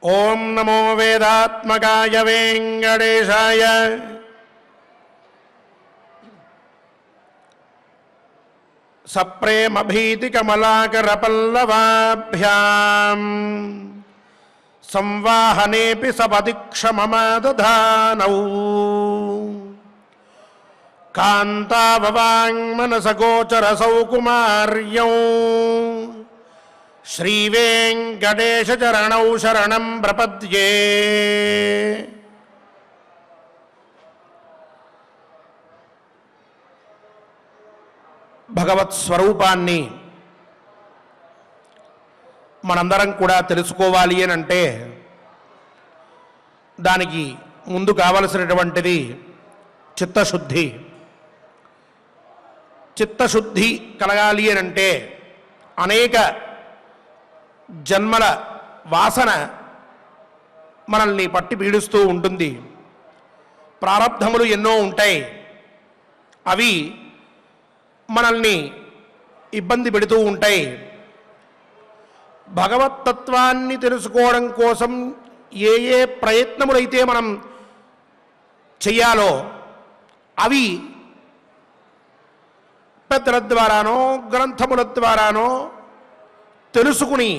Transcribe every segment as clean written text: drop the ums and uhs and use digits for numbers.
ఓం నమో వేదాత్మకాయ వెంకటేశాయ. సప్రేమ భీతి కమలాకర పల్లవాభ్యాం సంవాహనేపి సపది క్షమమాదధానౌ కాంతావవాంగ్మనసగోచర సౌకుమార్యౌ శ్రీవేంకటేశచరణౌ శరణం ప్రపద్యే. భగవత్ స్వరూపాన్ని మనందరం కూడా తెలుసుకోవాలి అని అంటే దానికి ముందు కావలసినటువంటిది చిత్తశుద్ధి. చిత్తశుద్ధి కలగాలి అని అంటే అనేక జన్మల వాసన మనల్ని పట్టి పీడిస్తూ ఉంటుంది. ప్రారబ్ధములు ఎన్నో ఉంటాయి, అవి మనల్ని ఇబ్బంది పెడుతూ ఉంటాయి. భగవత్తత్వాన్ని తెలుసుకోవడం కోసం ఏ ఏ ప్రయత్నములైతే మనం చెయ్యాలో అవి పెద్దల ద్వారానో గ్రంథముల ద్వారానో తెలుసుకుని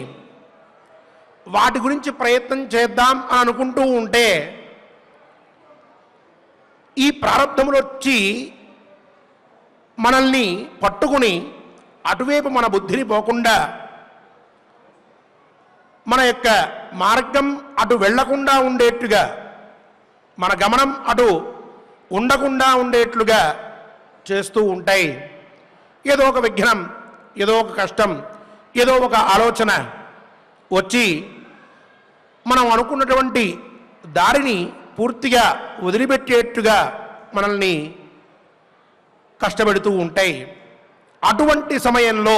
వాటి గురించి ప్రయత్నం చేద్దాం అని అనుకుంటూ ఉంటే ఈ ప్రారంధములు వచ్చి మనల్ని పట్టుకుని అటువైపు మన బుద్ధిని పోకుండా మన యొక్క మార్గం అటు వెళ్లకుండా ఉండేట్టుగా, మన గమనం అటు ఉండకుండా ఉండేట్లుగా చేస్తూ ఉంటాయి. ఏదో ఒక విఘ్నం, ఏదో ఒక కష్టం, ఏదో ఒక ఆలోచన వచ్చి మనం అనుకున్నటువంటి దారిని పూర్తిగా వదిలిపెట్టేట్టుగా మనల్ని కష్టపెడుతూ ఉంటాయి. అటువంటి సమయంలో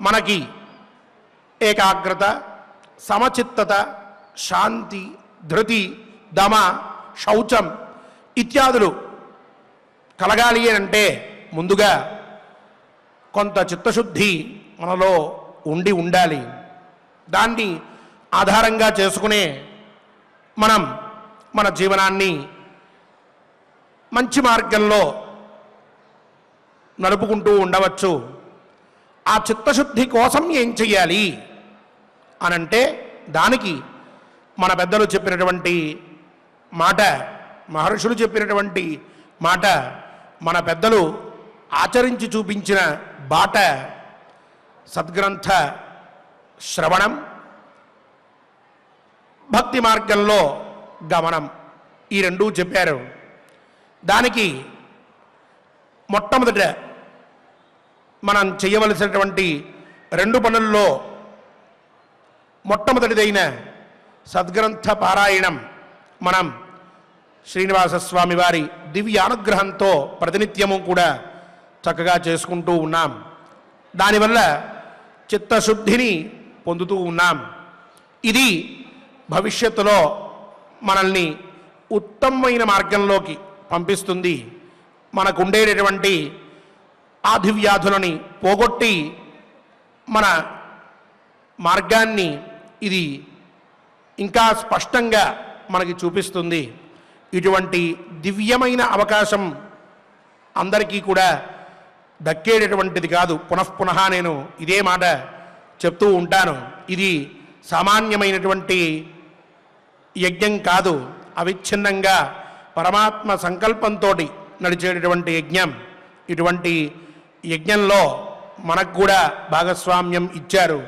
మనకి ఏకాగ్రత, సమచిత్తత, శాంతి, ధృతి, దమ, శౌచం ఇత్యాదులు కలగాలి అంటే ముందుగా కొంత చిత్తశుద్ధి మనలో ఉండాలి. దాన్ని ఆధారంగా చేసుకునే మనం మన జీవనాన్ని మంచి మార్గంలో నడుపుకుంటూ ఉండవచ్చు. ఆ చిత్తశుద్ధి కోసం ఏం చెయ్యాలి అనంటే దానికి మన పెద్దలు చెప్పినటువంటి మాట, మహర్షులు చెప్పినటువంటి మాట, మన పెద్దలు ఆచరించి చూపించిన బాట సద్గ్రంథ శ్రవణం, భక్తి మార్గంలో గమనం, ఈ రెండూ చెప్పారు. దానికి మొట్టమొదట మనం చేయవలసినటువంటి రెండు పనుల్లో మొట్టమొదటిదైన సద్గ్రంథ పారాయణం మనం శ్రీనివాసస్వామి వారి దివ్యానుగ్రహంతో ప్రతినిత్యము కూడా చక్కగా చేసుకుంటూ ఉన్నాం. దానివల్ల చిత్తశుద్ధిని పొందుతూ ఉన్నాం. ఇది భవిష్యత్తులో మనల్ని ఉత్తమమైన మార్గంలోకి పంపిస్తుంది. మనకుండేటటువంటి ఆధివ్యాధులని పోగొట్టి మన మార్గాన్ని ఇది ఇంకా స్పష్టంగా మనకి చూపిస్తుంది. ఇటువంటి దివ్యమైన అవకాశం అందరికీ కూడా దక్కేటటువంటిది కాదు. పునఃపునః నేను ఇదే మాట చెప్తూ ఉంటాను. ఇది సామాన్యమైనటువంటి యజ్ఞం కాదు, అవిచ్ఛిన్నంగా పరమాత్మ సంకల్పంతో నడిచేటటువంటి యజ్ఞం. ఇటువంటి యజ్ఞంలో మనకు కూడా భాగస్వామ్యం ఇచ్చారు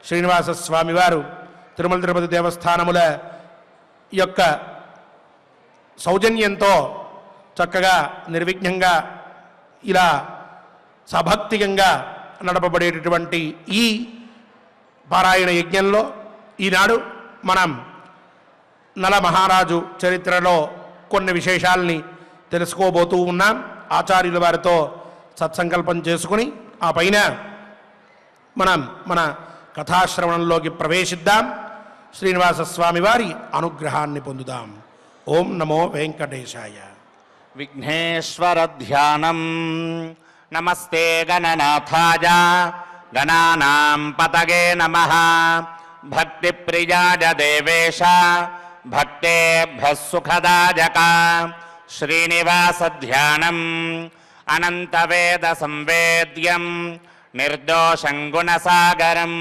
శ్రీనివాస స్వామి వారు. తిరుమల తిరుపతి దేవస్థానముల యొక్క సౌజన్యంతో చక్కగా నిర్విఘ్నంగా ఇలా సభక్తికంగా నడపబడేటటువంటి ఈ పారాయణ యజ్ఞంలో ఈనాడు మనం నల మహారాజు చరిత్రలో కొన్ని విశేషాలని తెలుసుకోబోతూ ఉన్నాం. ఆచార్యుల వారితో సత్సంకల్పం చేసుకుని ఆ పైన మనం మన కథాశ్రవణంలోకి ప్రవేశిద్దాం. శ్రీనివాస స్వామి వారి అనుగ్రహాన్ని పొందుదాం. ఓం నమో వెంకటేశాయ. విఘ్నేశ్వర ధ్యానం. నమస్తే గణనాథాయ గణానాం పతగే నమః. భక్తిప్రియాజ దేవేశ భక్తేభ్యః సుఖదాయక శ్రీనివాసధ్యానం అనంతవేద సంవేద్యం నిర్దోషం గుణసాగరం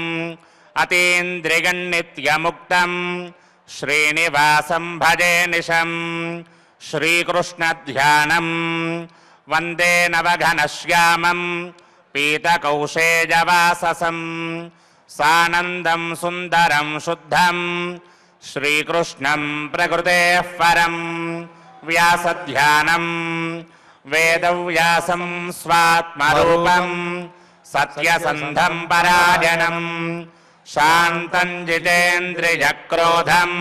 అతీంద్రియన్నిత్యముక్తం శ్రీనివాసం భజే నిశం శ్రీకృష్ణధ్యానం వందే నవఘనశ్యామం పీతకౌశేజవాససం సానందం సుందరం శుద్ధం శ్రీకృష్ణం ప్రకృతేః పరం వ్యాసధ్యానం వేదవ్యాసం స్వాత్మరూపం సత్యసంధం పరాయణం శాంతం జితేంద్రియక్రోధం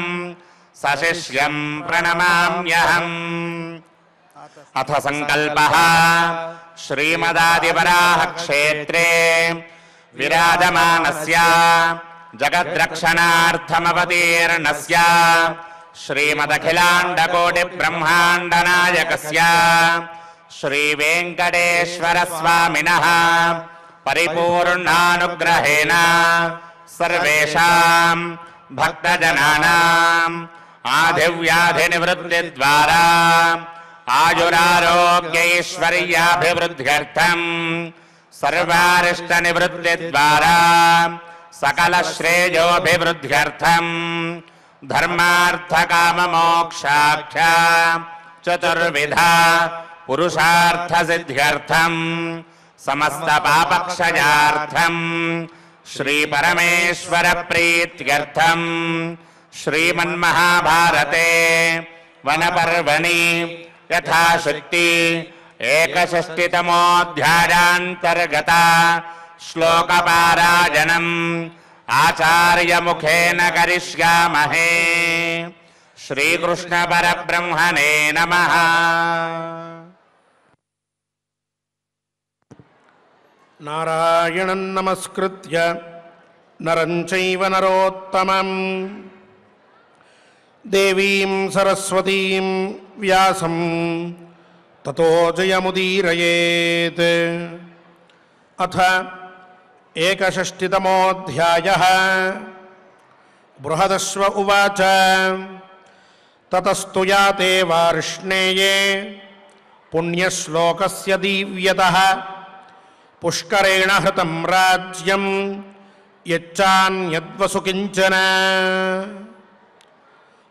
సశిష్యం ప్రణమామ్యహం. అథ సంకల్పః శ్రీమదాదివరాహ క్షేత్రే విరాజమానస్య జగద్రక్షణార్థమవతీర్ణస్య శ్రీమదఖిలాండకోటి బ్రహ్మాండనాయకస్య శ్రీవేంకటేశ్వర స్వామినః పరిపూర్ణానుగ్రహేణ సర్వేషాం భక్తజనానాం ఆదివ్యాధినివృత్తి ద్వారా ఆయురారోగ్యైశ్వర్యాభివృద్ధ్యర్థం సర్వారిష్టనివృత్తి ద్వారా సకల శ్రేయోభివృద్ధ్యర్థం ధర్మార్థకామమోక్షాఖ్య చతుర్విధ పురుషార్థసిద్ధ్యర్థం సమస్త పాపక్షయార్థం శ్రీ పరమేశ్వర ప్రీత్యర్థం శ్రీమన్మహాభారతే వనపర్వణి యథాశక్తి ఏకషష్టితమోऽధ్యాయాంతర్గత శ్లోకపారాయణం ఆచార్యముఖేన కరిష్యామహే. శ్రీకృష్ణ పరబ్రహ్మణే నమః. నారాయణం నమస్కృత్య నరం చైవ నరోత్తమం దేవీం సరస్వతీం వ్యాసం తతో జయముదీరయేత్. అథ ఏకషష్టితమోऽధ్యాయః. బృహదశ్వ ఉవాచ తతస్తు యాతే వార్ష్ణేయే పుణ్యశ్లోకస్య దీవ్యతః పుష్కరేణ హృతం రాజ్యం యచ్చాన్యద్వసు కించన.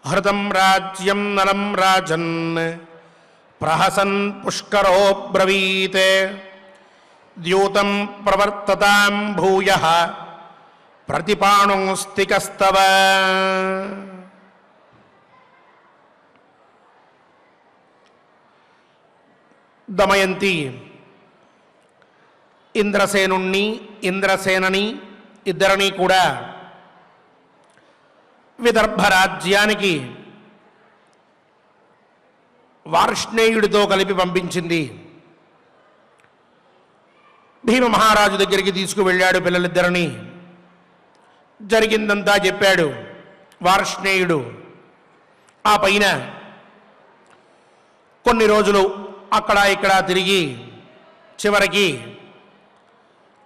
హృతం రాజ్యం నలం రాజన్ ప్రహసన్ పుష్కరో బ్రవీత్ ద్యూతం ప్రవర్తతాం భూయః ప్రతిపాణోస్తికస్తవ. దమయంతి ఇంద్రసేనుణ్ణి ఇంద్రసేనని ఇద్దరినీ కూడా విదర్భ రాజ్యానికి వార్ష్ణేయుడితో కలిపి పంపించింది. భీమ మహారాజు దగ్గరికి తీసుకువెళ్ళాడు పిల్లలిద్దరిని. జరిగిందంతా చెప్పాడు వార్ష్ణేయుడు. ఆ పైన కొన్ని రోజులు అక్కడ ఇక్కడ తిరిగి చివరికి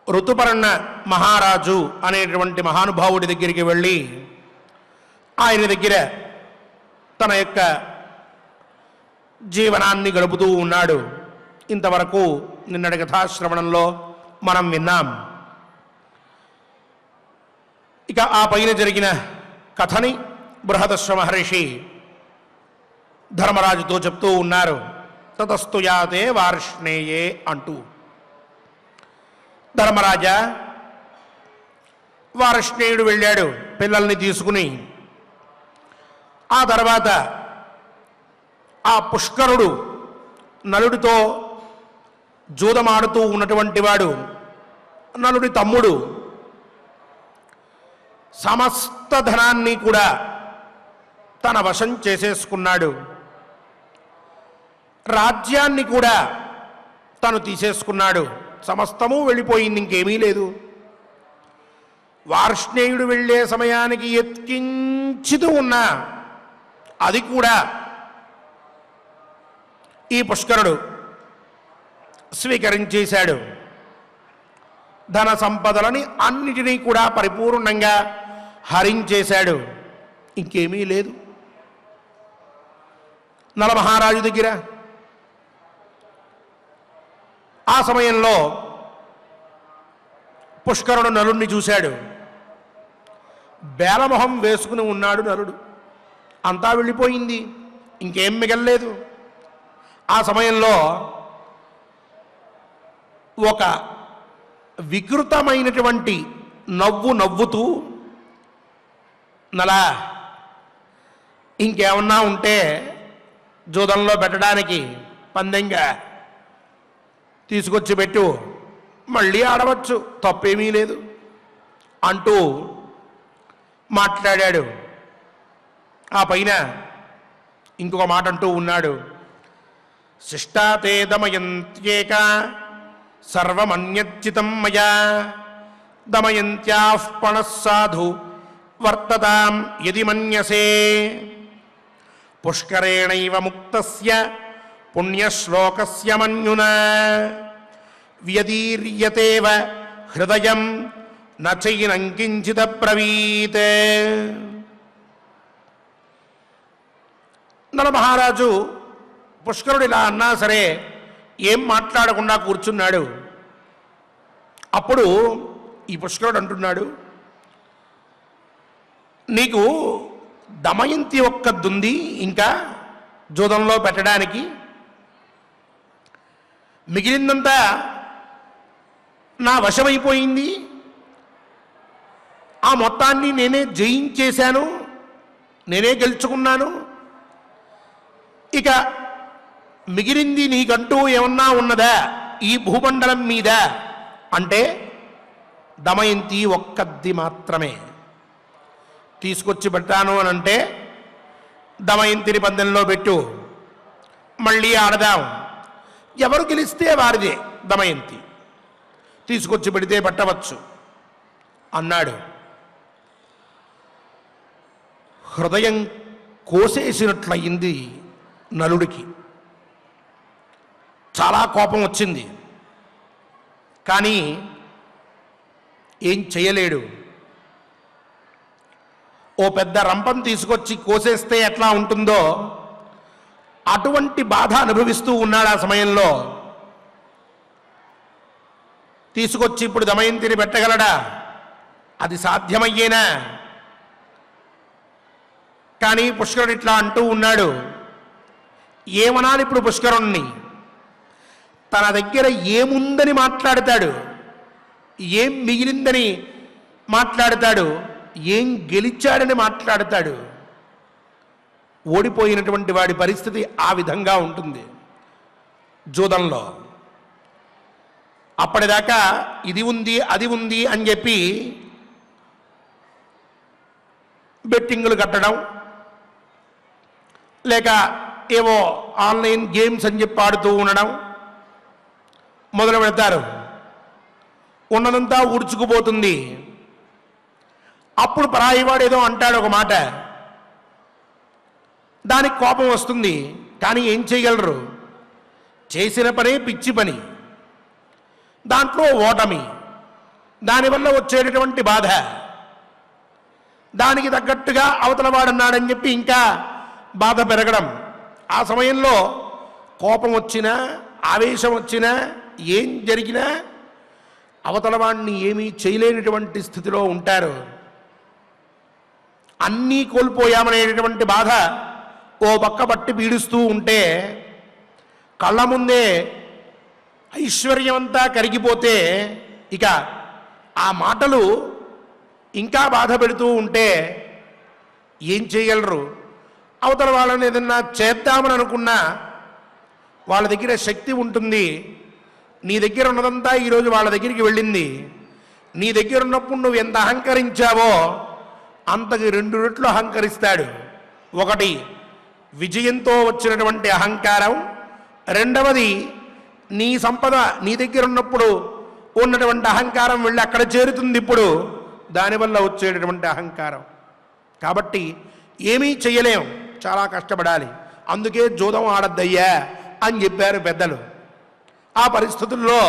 ఋతుపర్ణ మహారాజు అనేటువంటి మహానుభావుడి దగ్గరికి వెళ్ళి ఆయన దగ్గర తన యొక్క జీవనాన్ని గడుపుతూ ఉన్నాడు. ఇంతవరకు నిన్నటి కథాశ్రవణంలో మనం విన్నాం. ఇక ఆ పైన జరిగిన కథని బృహదశ్వ మహర్షి ధర్మరాజుతో చెప్తూ ఉన్నారు. తతస్తు యాతే వార్ష్ణేయే అంటూ. ధర్మరాజా, వార్ష్ణేయుడు వెళ్ళాడు పిల్లల్ని తీసుకుని. ఆ తర్వాత ఆ పుష్కరుడు నలుడితో జూదమాడుతూ ఉన్నటువంటి వాడు, నలుడి తమ్ముడు, సమస్త ధనాన్ని కూడా తన వశం చేసేసుకున్నాడు. రాజ్యాన్ని కూడా తను తీసేసుకున్నాడు. సమస్తము వెళ్ళిపోయింది, ఇంకేమీ లేదు. వార్ష్ణేయుడు వెళ్ళే సమయానికి ఎత్కించుతూ ఉన్నా అది కూడా ఈ పుష్కరుడు స్వీకరించేశాడు. ధన సంపదలని అన్నిటినీ కూడా పరిపూర్ణంగా హరించేశాడు. ఇంకేమీ లేదు నలమహారాజు దగ్గర. ఆ సమయంలో పుష్కరుడు నలుణ్ణి చూశాడు. బేలమొహం వేసుకుని ఉన్నాడు నలుడు. అంతా వెళ్ళిపోయింది, ఇంకేం మిగల్లేదు. ఆ సమయంలో ఒక వికృతమైనటువంటి నవ్వు నవ్వుతూ, నలా ఇంకేమన్నా ఉంటే జూదంలో పెట్టడానికి పందెంగా తీసుకొచ్చి పెట్టు, మళ్ళీ ఆడవచ్చు, తప్పేమీ లేదు అంటూ మాట్లాడాడు. ఆ పైన ఇంకొక మాట అంటూ ఉన్నాడు. శిష్టాతే దమయంత్యేక సర్వమన్యచ్చితం మయా దమయంత్యాః పణః సాధు వర్తతాం యది మన్యసే పుష్కరేణైవ ముక్తస్య పుణ్యశ్లోకస్య మన్యునా వ్యదీర్యతేవ హృదయం నచైనం కించిద బ్రవీత్. నలమహారాజు పుష్కరుడు ఇలా అన్నా సరే ఏం మాట్లాడకుండా కూర్చున్నాడు. అప్పుడు ఈ పుష్కరుడు అంటున్నాడు, నీకు దమయంతి ఒక్కదుంది ఇంకా జూదంలో పెట్టడానికి, మిగిలిందంతా నా వశమైపోయింది. ఆ మొత్తాన్ని నేనే జయించేశాను, నేనే గెలుచుకున్నాను. ఇక మిగిలింది నీకంటూ ఏమన్నా ఉన్నదా ఈ భూమండలం మీద అంటే దమయంతి ఒక్కది మాత్రమే. తీసుకొచ్చి పెట్టాను అని అంటే దమయంతిని పందెంలో పెట్టు, మళ్ళీ ఆడదాం, ఎవరు గెలిస్తే వారిదే దమయంతి, తీసుకొచ్చి పెడితే పెట్టవచ్చు అన్నాడు. హృదయం కోసేసినట్లయింది నలుడికి. చాలా కోపం వచ్చింది, కానీ ఏం చేయలేడు. ఓ పెద్ద రంపం తీసుకొచ్చి కోసేస్తే ఎట్లా ఉంటుందో అటువంటి బాధ అనుభవిస్తూ ఉన్నాడు ఆ సమయంలో. తీసుకొచ్చి ఇప్పుడు దమయంతిని పెట్టగలడా? అది సాధ్యమయ్యేనా? కానీ పుష్కరుడు ఇట్లా అంటూ ఉన్నాడు. ఏమనాలి ఇప్పుడు పుష్కరుణ్ణి? తన దగ్గర ఏముందని మాట్లాడతాడు, ఏం మిగిలిందని మాట్లాడతాడు, ఏం గెలిచాడని మాట్లాడతాడు. ఓడిపోయినటువంటి వాడి పరిస్థితి ఆ విధంగా ఉంటుంది జూదంలో. అప్పటిదాకా ఇది ఉంది అది ఉంది అని చెప్పి బెట్టింగులు కట్టడం, లేక ఏవో ఆన్లైన్ గేమ్స్ అని చెప్పి ఆడుతూ ఉండడం మొదలు పెడతారు. ఉన్నదంతా ఊడ్చుకుపోతుంది. అప్పుడు పరాయివాడు ఏదో అంటాడు ఒక మాట, దానికి కోపం వస్తుంది. కానీ ఏం చేయగలరు? చేసిన పనే పిచ్చి పని, దాంట్లో ఓటమి, దానివల్ల వచ్చేటటువంటి బాధ, దానికి తగ్గట్టుగా అవతల వాడున్నాడని చెప్పి ఇంకా బాధ పెరగడం. ఆ సమయంలో కోపం వచ్చినా ఆవేశం వచ్చినా ఏం జరిగినా అవతల వాడిని ఏమీ చేయలేనటువంటి స్థితిలో ఉంటారు. అన్నీ కోల్పోయామనేటటువంటి బాధ ఓ పక్క బట్టి పీడిస్తూ ఉంటే, కళ్ళ ముందే ఐశ్వర్యమంతా కరిగిపోతే ఇక ఆ మాటలు ఇంకా బాధ పెడుతూ ఉంటే ఏం చేయగలరు? అవతల వాళ్ళని ఏదన్నా చేద్దామని అనుకున్నా వాళ్ళ దగ్గర శక్తి ఉంటుంది. నీ దగ్గర ఉన్నదంతా ఈరోజు వాళ్ళ దగ్గరికి వెళ్ళింది. నీ దగ్గర ఉన్నప్పుడు నువ్వు ఎంత అహంకరించావో అంతకు 2 రెట్లు అహంకరిస్తాడు. ఒకటి విజయంతో వచ్చినటువంటి అహంకారం, రెండవది నీ సంపద నీ దగ్గర ఉన్నప్పుడు ఉన్నటువంటి అహంకారం వెళ్ళి అక్కడ చేరుతుంది ఇప్పుడు, దానివల్ల వచ్చేటటువంటి అహంకారం. కాబట్టి ఏమీ చేయలేం, చాలా కష్టపడాలి. అందుకే జూదం ఆడద్దయ్యా అని చెప్పారు పెద్దలు. ఆ పరిస్థితుల్లో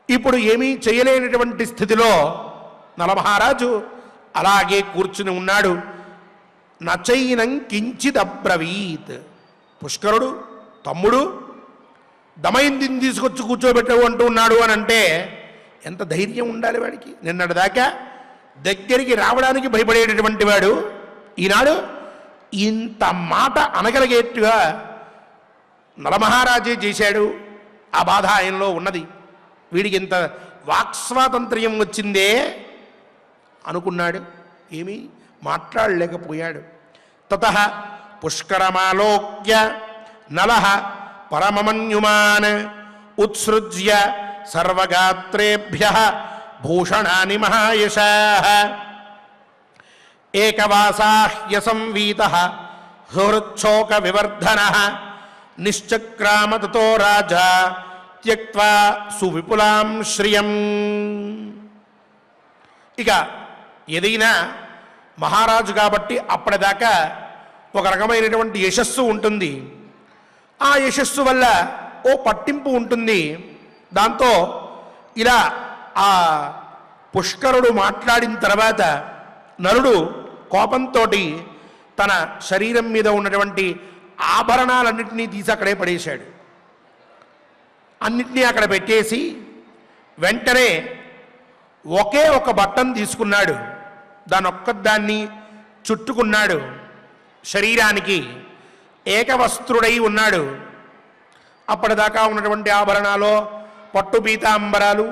ఇప్పుడు ఏమీ చేయలేనటువంటి స్థితిలో నలమహారాజు అలాగే కూర్చుని ఉన్నాడు. నచైనం కించిదబ్రవీత్. పుష్కరుడు తమ్ముడు దమయంతిని తీసుకొచ్చి కూర్చోబెట్టవు అంటూ ఉన్నాడు అని అంటే ఎంత ధైర్యం ఉండాలి వాడికి. నిన్నటిదాకా దగ్గరికి రావడానికి భయపడేటటువంటి వాడు ఈనాడు ఇంత మాట అనగలిగేట్టుగా నలమహారాజే చేశాడు. ఆ బాధ ఆయనలో ఉన్నది. వీడికి ఇంత వాక్స్వాతంత్ర్యం వచ్చిందే అనుకున్నాడు. ఏమీ మాట్లాడలేకపోయాడు. తతః పుష్కరమాలోక్య నలః పరమమన్యుమాన్ ఉత్సృజ్య సర్వగాత్రేభ్యః భూషణాని మహాయశాః ఏకవాసాహ్యసంవీతః హృచ్ఛోక వివర్ధనః నిశ్చక్రామ తతో రాజా త్యక్త్వా సువిపులాం శ్రియం. ఇక ఏదైనా మహారాజు కాబట్టి అప్పటిదాకా ఒక రకమైనటువంటి యశస్సు ఉంటుంది. ఆ యశస్సు వల్ల ఓ పట్టింపు ఉంటుంది. దాంతో ఇలా ఆ పుష్కరుడు మాట్లాడిన తర్వాత నలుడు కోపంతో తన శరీరం మీద ఉన్నటువంటి ఆభరణాలన్నింటినీ తీసి అక్కడే పడేశాడు. అన్నిటినీ అక్కడ పెట్టేసి వెంటనే ఒకే ఒక బట్టను తీసుకున్నాడు. దాన్ని చుట్టుకున్నాడు. శరీరానికి ఏకవస్త్రుడై ఉన్నాడు. అప్పటిదాకా ఉన్నటువంటి ఆభరణాలు పట్టు పీతాంబరాలు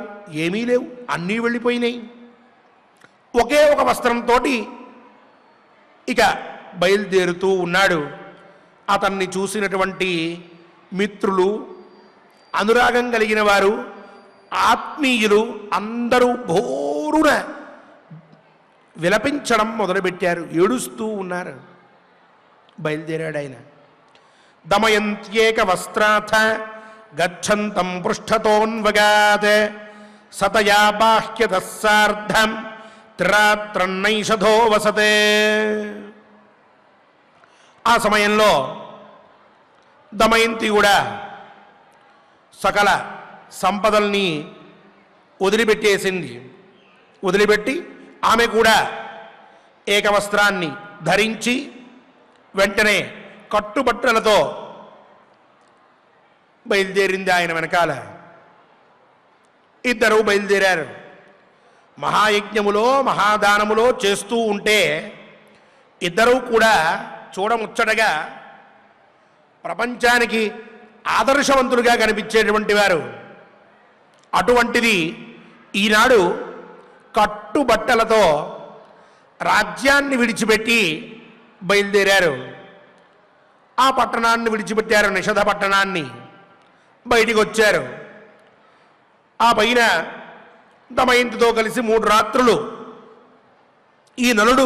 ఏమీ లేవు, అన్నీ వెళ్ళిపోయినాయి. ఒకే ఒక వస్త్రంతో ఇక బయలుదేరుతూ ఉన్నాడు. అతన్ని చూసినటువంటి మిత్రులు, అనురాగం కలిగిన వారు, ఆత్మీయులు అందరూ భోరున విలపించడం మొదలుపెట్టారు, ఏడుస్తూ ఉన్నారు. బయలుదేరాడు ఆయన. దమయంత్యేక వస్త్రాథ గచ్చంతం పృష్ఠతోన్వగాత్ సతయా బాహ్యతః సార్ధం త్రిరాత్రన్నైషధో వసతే. ఆ సమయంలో దమయంతి కూడా సకల సంపదల్ని వదిలిపెట్టేసింది. వదిలిపెట్టి ఆమె కూడా ఏకవస్త్రాన్ని ధరించి వెంటనే కట్టుబట్టలతో బయలుదేరింది ఆయన వెనకాల. ఇద్దరు బయలుదేరారు. మహాయజ్ఞములో మహాదానములో చేస్తూ ఉంటే ఇద్దరూ కూడా చూడముచ్చటగా ప్రపంచానికి ఆదర్శవంతులుగా కనిపించేటువంటి వారు. అటువంటిది ఈనాడు కట్టుబట్టలతో రాజ్యాన్ని విడిచిపెట్టి బయలుదేరారు. ఆ పట్టణాన్ని విడిచిపెట్టారు, నిషధ పట్టణాన్ని. బయటికి వచ్చారు. ఆ పైన దమయంతితో కలిసి 3 రాత్రులు ఈ నలుడు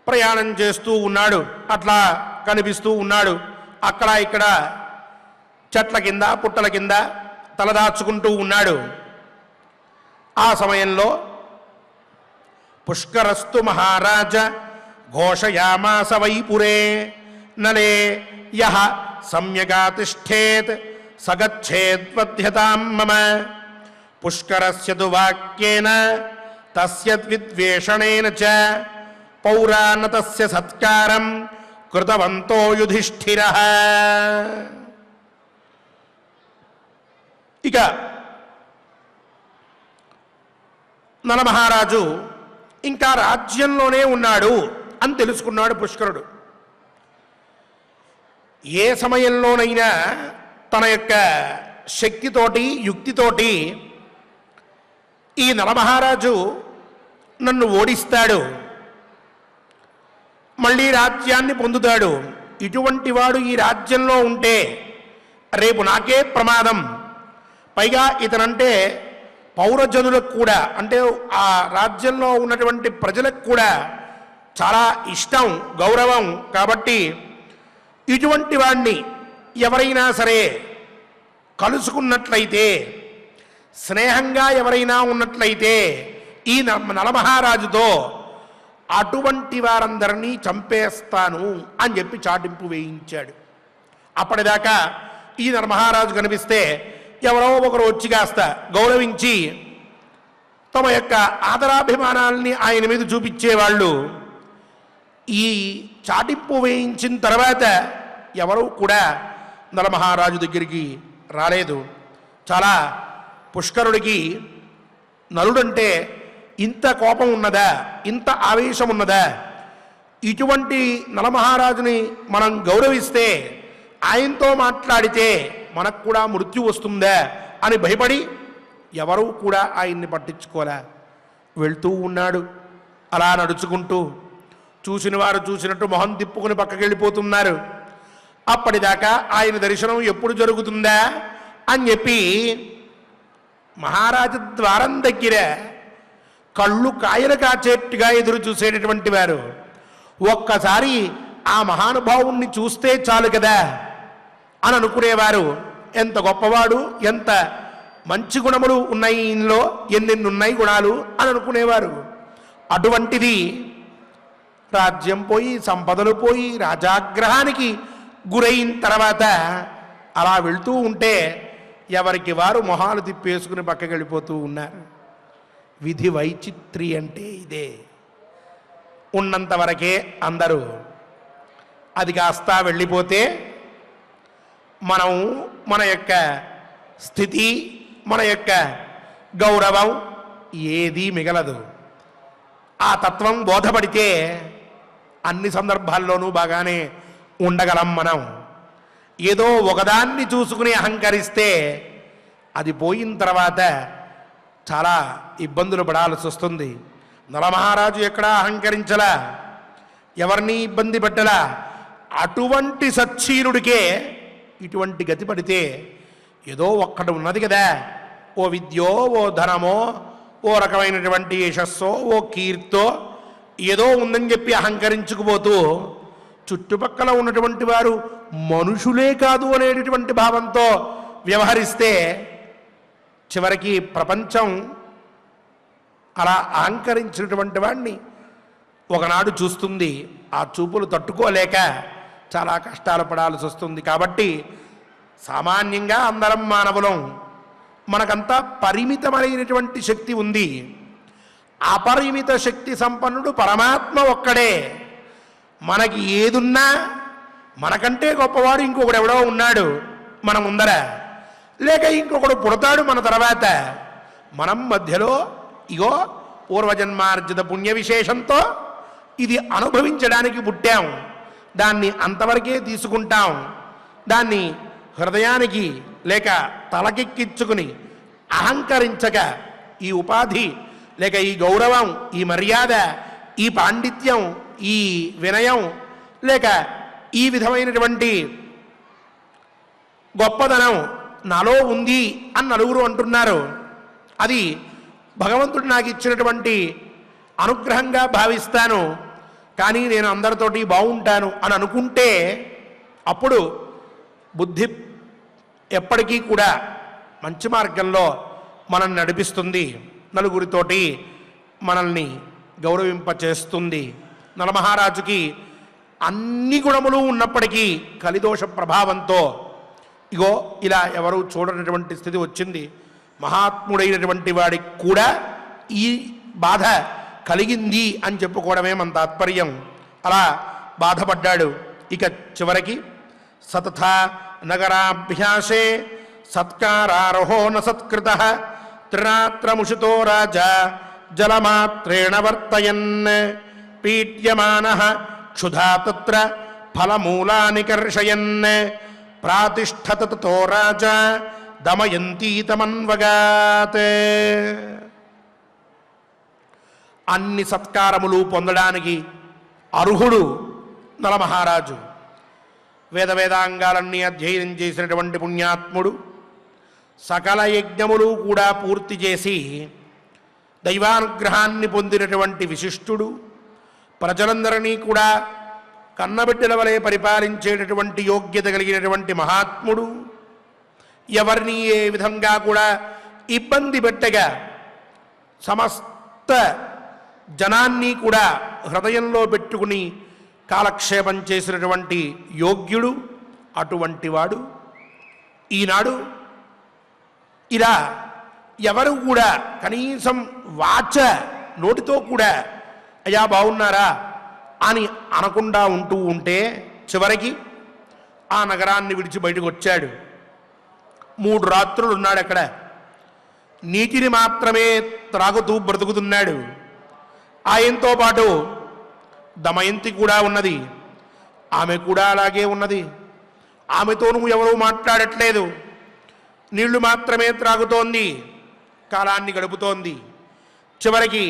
ప్రయాణం చేస్తూ ఉన్నాడు. అట్లా కనిపిస్తూ ఉన్నాడు. అక్కడ ఇక్కడ చెట్ల కింద పుట్టల కింద తలదాచుకుంటూ ఉన్నాడు. ఆ సమయంలో పుష్కరస్తు మహారాజ ఘోషయామాస వైపురే నలే యః సమ్యగాతిష్ఠేత్ సగచ్ఛేద్వధ్యతాం మమ. పుష్కరస్య తు వాక్యేన తస్య విద్వేషణేన చ పౌరాణ తస్య సత్కారం కృతవంతో యుధిష్ఠిరః. ఇక నలమహారాజు ఇంకా రాజ్యంలోనే ఉన్నాడు అని తెలుసుకున్నాడు పుష్కరుడు. ఏ సమయంలోనైనా తన యొక్క శక్తితోటి యుక్తితోటి ఈ నలమహారాజు నన్ను ఓడిస్తాడు, మళ్ళీ రాజ్యాన్ని పొందుతాడు. ఇటువంటి వాడు ఈ రాజ్యంలో ఉంటే రేపు నాకే ప్రమాదం. పైగా ఇతనంటే పౌరజనులకు కూడా, అంటే ఆ రాజ్యంలో ఉన్నటువంటి ప్రజలకు కూడా చాలా ఇష్టం, గౌరవం. కాబట్టి ఇటువంటి వాడిని ఎవరైనా సరే కలుసుకున్నట్లయితే, స్నేహంగా ఎవరైనా ఉన్నట్లయితే ఈ నలమహారాజుతో అటువంటి వారందరినీ చంపేస్తాను అని చెప్పి చాటింపు వేయించాడు. అప్పటిదాకా ఈ నలమహారాజు కనిపిస్తే ఎవరో ఒకరు వచ్చి కాస్త గౌరవించి తమ యొక్క ఆదరాభిమానాల్ని ఆయన మీద చూపించేవాళ్ళు ఈ చాటింపు వేయించిన తర్వాత ఎవరూ కూడా నలమహారాజు దగ్గరికి రాలేదు. చాలా పుష్కరుడికి నలుడంటే ఇంత కోపం ఉన్నదా, ఇంత ఆవేశం ఉన్నదా, ఇటువంటి నలమహారాజుని మనం గౌరవిస్తే ఆయనతో మాట్లాడితే మనకు కూడా మృత్యు వస్తుందా అని భయపడి ఎవరూ కూడా ఆయన్ని పట్టించుకోలే. వెళ్తూ ఉన్నాడు. అలా నడుచుకుంటూ చూసిన వారు చూసినట్టు మొహం తిప్పుకుని పక్కకి వెళ్ళిపోతున్నారు. అప్పటిదాకా ఆయన దర్శనం ఎప్పుడు జరుగుతుందా అని చెప్పి మహారాజు ద్వారం దగ్గర కళ్ళు కాయలు కాచేట్టుగా ఎదురు చూసేటటువంటి వారు ఒక్కసారి ఆ మహానుభావుణ్ణి చూస్తే చాలు కదా అని అనుకునేవారు. ఎంత గొప్పవాడు, ఎంత మంచి గుణములు ఉన్నాయి, ఈయనలో ఎన్నెన్ని ఉన్నాయి గుణాలు అని అనుకునేవారు. అటువంటిది రాజ్యం పోయి సంపదలు పోయి రాజాగ్రహానికి గురైన తర్వాత అలా వెళ్తూ ఉంటే ఎవరికి వారు మొహాలు తిప్పేసుకుని పక్కకి వెళ్ళిపోతూ ఉన్నారు. విధి వైచిత్రి అంటే ఇదే. ఉన్నంత వరకే అందరూ, అది కాస్త వెళ్ళిపోతే మనం మన యొక్క స్థితి, మన యొక్క గౌరవం ఏదీ మిగలదు. ఆ తత్వం బోధపడితే అన్ని సందర్భాల్లోనూ బాగానే ఉండగలం. మనం ఏదో ఒకదాన్ని చూసుకుని అహంకరిస్తే అది పోయిన తర్వాత చాలా ఇబ్బందులు పడాల్సి వస్తుంది. నలమహారాజు ఎక్కడా అహంకరించలా, ఎవరిని ఇబ్బంది పెట్టలా. అటువంటి సచ్చీనుడికే ఇటువంటి గతి పడితే ఏదో ఒక్కటి ఉన్నది కదా, ఓ విద్యో, ఓ ధనమో, ఓ రకమైనటువంటి యశస్సో, ఓ కీర్తో ఏదో ఉందని చెప్పి అహంకరించుకుపోతూ చుట్టుపక్కల ఉన్నటువంటి వారు మనుషులే కాదు అనేటటువంటి భావంతో వ్యవహరిస్తే చివరికి ప్రపంచం అలా అహంకరించినటువంటి వాడిని ఒకనాడు చూస్తుంది. ఆ చూపులు తట్టుకోలేక చాలా కష్టాలు పడాల్సి వస్తుంది. కాబట్టి సామాన్యంగా అందరం మానవులం, మనకంతా పరిమితమైనటువంటి శక్తి ఉంది. అపరిమిత శక్తి సంపన్నుడు పరమాత్మ ఒక్కడే. మనకి ఏదున్నా మనకంటే గొప్పవాడు ఇంకొకడు ఎవడో ఉన్నాడు మన ముందర, లేక ఇంకొకడు పుడతాడు మన తర్వాత. మనం మధ్యలో ఇగో పూర్వజన్మార్జిత పుణ్య విశేషంతో ఇది అనుభవించడానికి పుట్టాం. దాన్ని అంతవరకే తీసుకుంటాం. దాన్ని హృదయానికి లేక తలకెక్కించుకుని అహంకరించక ఈ ఉపాధి లేక ఈ గౌరవం, ఈ మర్యాద, ఈ పాండిత్యం, ఈ వినయం లేక ఈ విధమైనటువంటి గొప్పదనం నాలో ఉంది అని నలుగురు అంటున్నారు. అది భగవంతుడు నాకు ఇచ్చినటువంటి అనుగ్రహంగా భావిస్తాను. కానీ నేను అందరితోటి బాగుంటాను అని అనుకుంటే అప్పుడు బుద్ధి ఎప్పటికీ కూడా మంచి మార్గంలో మనల్ని నడిపిస్తుంది, నలుగురితోటి మనల్ని గౌరవింపచేస్తుంది. నలమహారాజుకి అన్ని గుణములు ఉన్నప్పటికీ కలిదోష ప్రభావంతో ఇగో ఇలా ఎవరు చూడనటువంటి స్థితి వచ్చింది. మహాత్ముడైనటువంటి వాడికి కూడా ఈ బాధ కలిగింది అని చెప్పుకోవడమే మన తాత్పర్యం. అలా బాధపడ్డాడు. ఇక చివరికి సతథ నగరాభ్యాసే సత్కారార్హో న సత్కృతః త్రిరాత్రముషితో రాజా జలమాత్రేణ వర్తయన్ పీడ్యమానః క్షుధా తత్ర ఫలమూలాని కర్షయన్ ప్రాతిష్ఠత తతో రాజా దమయంతీతమన్వగాత్. అన్ని సత్కారములు పొందడానికి అర్హుడు నలమహారాజు. వేదాంగాలన్నీ అధ్యయనం చేసినటువంటి పుణ్యాత్ముడు, సకల యజ్ఞములు కూడా పూర్తి చేసి దైవానుగ్రహాన్ని పొందినటువంటి విశిష్టుడు, ప్రజలందరినీ కూడా కన్నబిడ్డల వలె పరిపాలించేటటువంటి యోగ్యత కలిగినటువంటి మహాత్ముడు, ఎవరిని ఏ విధంగా కూడా ఇబ్బంది పెట్టగా సమస్త జనాన్ని కూడా హృదయంలో పెట్టుకుని కాలక్షేపం చేసినటువంటి యోగ్యుడు. అటువంటి వాడు ఈనాడు ఇలా ఎవరు కూడా కనీసం వాచ నోటితో కూడా అయ్యా బాగున్నారా అని అనకుండా ఉంటూ ఉంటే చివరికి ఆ నగరాన్ని విడిచి బయటకు వచ్చాడు. 3 రాత్రులు ఉన్నాడు అక్కడ. నీటిని మాత్రమే త్రాగుతూ బ్రతుకుతున్నాడు. ఆయనతో పాటు దమయంతి కూడా ఉన్నది. ఆమె కూడా అలాగే ఉన్నది. ఆమెతోనూ ఎవరూ మాట్లాడట్లేదు. నీళ్లు మాత్రమే త్రాగుతోంది, కాలాన్ని గడుపుతోంది. చివరికి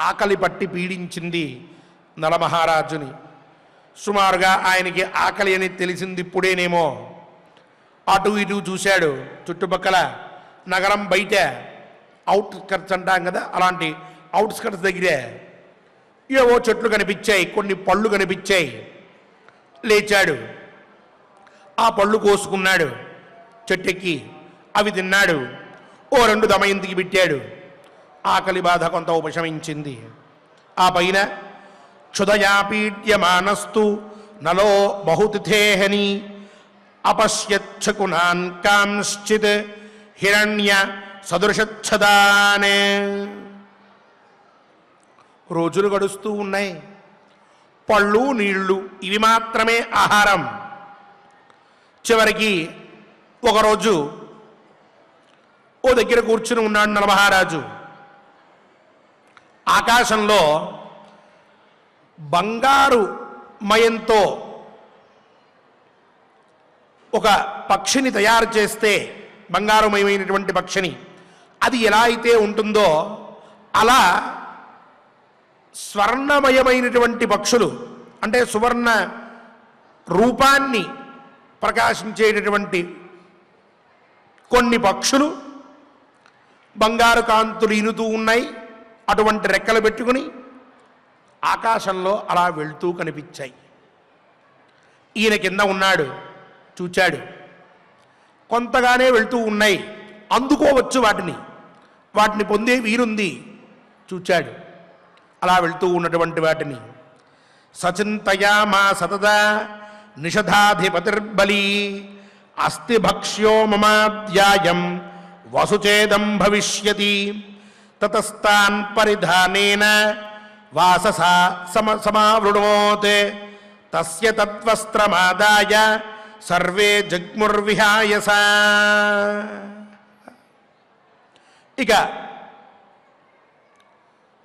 ఆకలి పట్టి పీడించింది నలమహారాజుని. సుమారుగా ఆయనకి ఆకలి అని తెలిసింది ఇప్పుడేనేమో. అటు ఇటు చూశాడు. చుట్టుపక్కల నగరం బయట అవుట్స్కర్ట్స్ అంటాం కదా, అలాంటి అవుట్స్కర్ట్స్ దగ్గరే ఏవో చెట్లు కనిపించాయి, కొన్ని పళ్ళు కనిపించాయి. లేచాడు. ఆ పళ్ళు కోసుకున్నాడు. చెట్టెక్కి అవి తిన్నాడు. ఓ 2 దమయంతికి పెట్టాడు. ఆకలి బాధ కొంత ఉపశమించింది. ఆ పైన క్షుదయాపీడ్యమానస్తు నలో బహుతిథేహని అపశ్యచ్చకునాన్ కాంశ్చిత్ హిరణ్య సదృశచ్చదానే. రోజులు గడుస్తూ ఉన్నాయి. పళ్ళు నీళ్లు ఇవి మాత్రమే ఆహారం. చివరికి ఒకరోజు ఓ దగ్గర కూర్చుని ఉన్నాడు నలమహారాజు. ఆకాశంలో బంగారు మయంతో ఒక పక్షిని తయారు చేస్తే, బంగారుమయమైనటువంటి పక్షిని, అది ఎలా అయితే ఉంటుందో అలా స్వర్ణమయమైనటువంటి పక్షులు, అంటే సువర్ణ రూపాన్ని ప్రకాశించేటటువంటి కొన్ని పక్షులు బంగారు కాంతులు ఈనుతూ ఉన్నాయి. అటువంటి రెక్కలు పెట్టుకుని ఆకాశంలో అలా వెళ్తూ కనిపించాయి. ఈయన కింద ఉన్నాడు. చూచాడు. కొంతగానే వెళ్తూ ఉన్నాయి. అందుకోవచ్చు వాటిని పొందే వీరుంది. చూచాడు. అలా వెళ్తూ ఉన్నటువంటి వాటిని సచింతయామా సతదా నిషధాధిపతిర్బలి అస్తి భక్ష్యో మమాధ్యాయం వసుచేదం భవిష్యతి తతస్తాన్ పరిధానేన వాససా సమావృణోత్ తస్య తద్వస్త్రమాదాయ సర్వే జగ్ముర్విహాయస. ఇక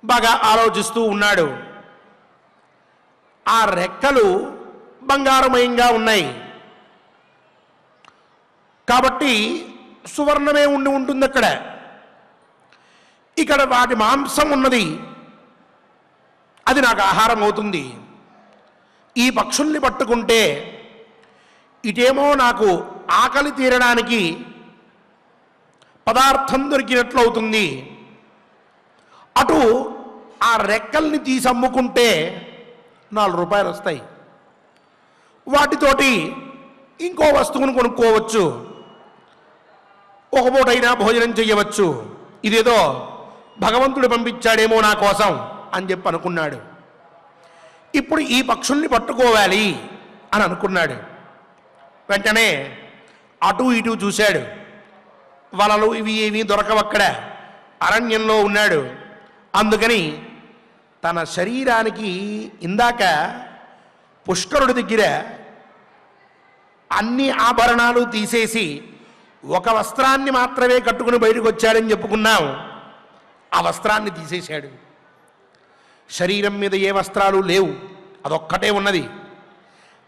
బాగా ఆలోచిస్తూ ఉన్నాడు. ఆ రెక్కలు బంగారమయంగా ఉన్నాయి కాబట్టి సువర్ణమే ఉంటుంది అక్కడ. ఇక్కడ వాటి మాంసం ఉన్నది, అది నాకు ఆహారం అవుతుంది. ఈ పక్షుల్ని పట్టుకుంటే ఇటేమో నాకు ఆకలి తీరడానికి పదార్థం దొరికినట్లు అవుతుంది, అటు ఆ రెక్కల్ని తీసి అమ్ముకుంటే 4 రూపాయలు వస్తాయి. వాటితోటి ఇంకో వస్తువును కొనుక్కోవచ్చు, ఒక పూటైనా భోజనం చెయ్యవచ్చు. ఇదేదో భగవంతుడు పంపించాడేమో నా కోసం అని చెప్పి అనుకున్నాడు. ఇప్పుడు ఈ పక్షుల్ని పట్టుకోవాలి అని అనుకున్నాడు. వెంటనే అటు ఇటు చూశాడు. వలలు ఇవి ఏమీ దొరకవక్కడ, అరణ్యంలో ఉన్నాడు. అందుకని తన శరీరానికి ఇందాక పుష్కరుడి దగ్గర అన్ని ఆభరణాలు తీసేసి ఒక వస్త్రాన్ని మాత్రమే కట్టుకుని బయటకు వచ్చాడని చెప్పుకున్నాం. ఆ వస్త్రాన్ని తీసేశాడు. శరీరం మీద ఏ వస్త్రాలు లేవు, అదొక్కటే ఉన్నది.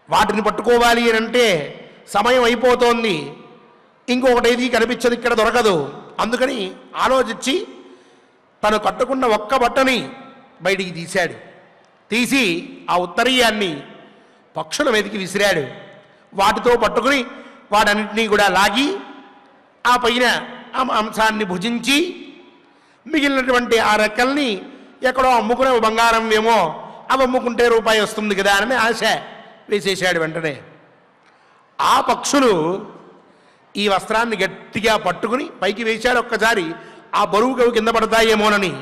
వాటిని పట్టుకోవాలి అని అంటే సమయం అయిపోతోంది, ఇంకొకటేది కనిపించదు, ఇక్కడ దొరకదు. అందుకని ఆలోచించి తను కట్టుకున్న ఒక్క బట్టని బయటికి తీశాడు. తీసి ఆ ఉత్తరీయాన్ని పక్షుల మీదకి విసిరాడు. వాటితో పట్టుకుని వాటన్నింటినీ కూడా లాగి ఆ పైన ఆ మాంసాన్ని భుజించి మిగిలినటువంటి ఆ రెక్కల్ని ఎక్కడో అమ్ముకునే బంగారం ఏమో అవి అమ్ముకుంటే రూపాయి వస్తుంది కదా అని ఆశ వేసేశాడు. వెంటనే ఆ పక్షులు ఈ వస్త్రాన్ని గట్టిగా పట్టుకుని పైకి వేశాడు. ఒక్కసారి ఆ బరువుకు కింద పడతాయేమోనని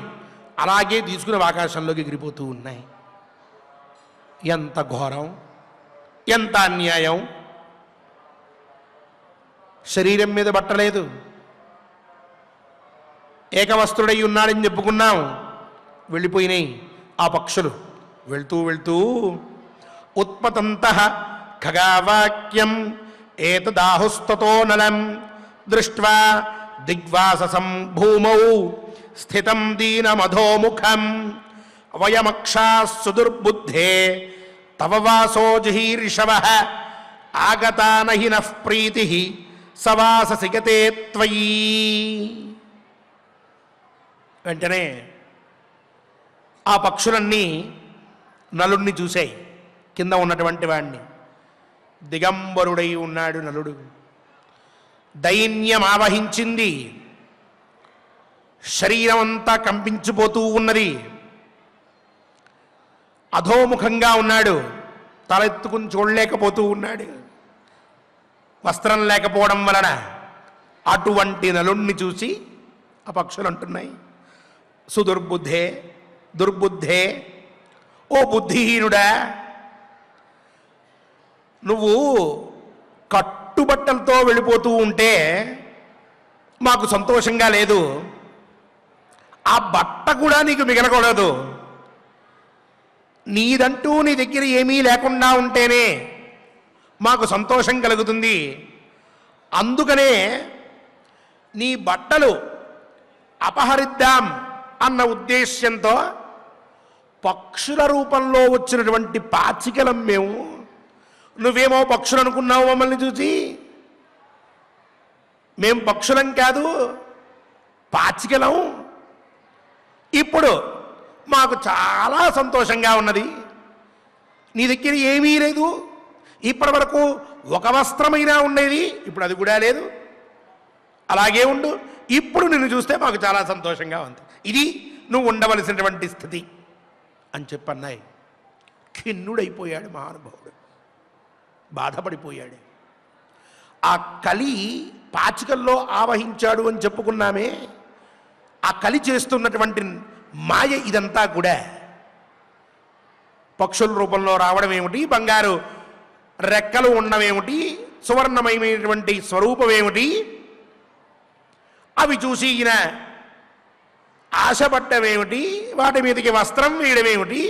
అలాగే తీసుకుని ఆకాశంలోకి ఎగిరిపోతూ ఉన్నాయి. ఎంత ఘోరం, ఎంత అన్యాయం! శరీరం మీద బట్టలేదు, ఏకవస్త్రుడై ఉన్నాడని చెప్పుకున్నాం, వెళ్ళిపోయినాయి ఆ పక్షులు. వెళ్తూ వెళ్తూ ఉత్పతంతః ఖగావాక్యం ఏతదాహుస్తతో నలం దృష్ట్వా దిగ్వాససం భూమౌ స్థితం దీనమధోముఖం వయమక్షాః సుదుర్బుద్ధే తవ వాసో జహీర్షవః ఆగతా నహి నః ప్రీతిః సవాససి గతే త్వయి. వెంటనే ఆ పక్షులన్నీ నలుడిని చూశాయి, కింద ఉన్నటువంటి వాడిని. దిగంబరుడై ఉన్నాడు నలుడు. దైన్యం ఆవహించింది, శరీరం అంతా కంపించిపోతూ ఉన్నది. అధోముఖంగా ఉన్నాడు, తలెత్తుకుని చూడలేకపోతూ ఉన్నాడు వస్త్రం లేకపోవడం వలన. అటువంటి నలుణ్ణి చూసి ఆ పక్షులు అంటున్నాయి, సుదుర్బుద్ధే, దుర్బుద్ధే, ఓ బుద్ధిహీనుడా, నువ్వు కట్టుబట్టలతో వెళ్ళిపోతూ ఉంటే మాకు సంతోషంగా లేదు, ఆ బట్ట కూడా నీకు మిగలకూడదు, నీదంటూ నీ దగ్గర ఏమీ లేకుండా ఉంటేనే మాకు సంతోషం కలుగుతుంది. అందుకనే నీ బట్టలు అపహరిద్దాం అన్న ఉద్దేశ్యంతో పక్షుల రూపంలో వచ్చినటువంటి పాచికలం మేము. నువ్వేమో పక్షులు అనుకున్నావు మమ్మల్ని చూసి, మేం పక్షులం కాదు, పాచికలం. ఇప్పుడు మాకు చాలా సంతోషంగా ఉన్నది, నీ దగ్గర ఏమీ లేదు, ఇప్పటి వరకు ఒక వస్త్రమైనా ఉండేది, ఇప్పుడు అది కూడా లేదు, అలాగే ఉండు, ఇప్పుడు నిన్ను చూస్తే మాకు చాలా సంతోషంగా ఉంది, ఇది నువ్వు ఉండవలసినటువంటి స్థితి అని చెప్పన్నాయి. ఖిన్నుడైపోయాడు మహానుభావుడు, బాధపడిపోయాడు. ఆ కలి పాచికల్లో ఆవహించాడు అని చెప్పుకున్నామే, ఆ కలి చేస్తున్నటువంటి మాయ ఇదంతా కూడా. పక్షుల రూపంలో రావడం ఏమిటి, బంగారు రెక్కలు ఉండవేమిటి, సువర్ణమయమైనటువంటి స్వరూపం ఏమిటి, అవి చూసి ఈయన ఆశపడ్డమేమిటి, వాటి మీదకి వస్త్రం వేయడమేమిటి,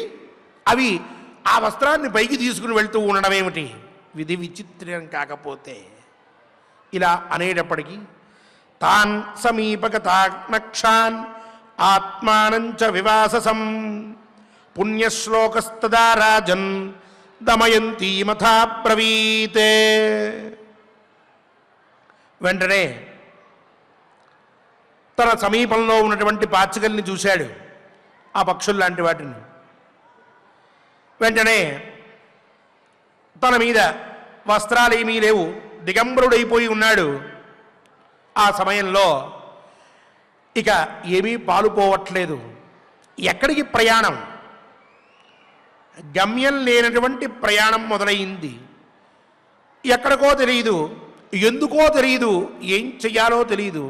అవి ఆ వస్త్రాన్ని పైకి తీసుకుని వెళ్తూ ఉండడమేమిటి, విధి విచిత్రం కాకపోతే. ఇలా అనేటప్పటికీ తాన్ సమీపగతానక్షాన్ ఆత్మానంచ వివాససం పుణ్యశ్లోకస్తదా రాజన్ దమయంతి మథాబ్రవీతే. వెంటనే తన సమీపంలో ఉన్నటువంటి పాచికల్ని చూశాడు, ఆ పక్షులు లాంటి వాటిని. వెంటనే తన మీద వస్త్రాలేమీ లేవు, దిగంబరుడైపోయి ఉన్నాడు. ఆ సమయంలో ఇక ఏమీ పాలుపోవట్లేదు. ఎక్కడికి ప్రయాణం, గమ్యం లేనటువంటి ప్రయాణం మొదలైంది. ఎక్కడికో తెలియదు, ఎందుకో తెలియదు, ఏం చెయ్యాలో తెలియదు.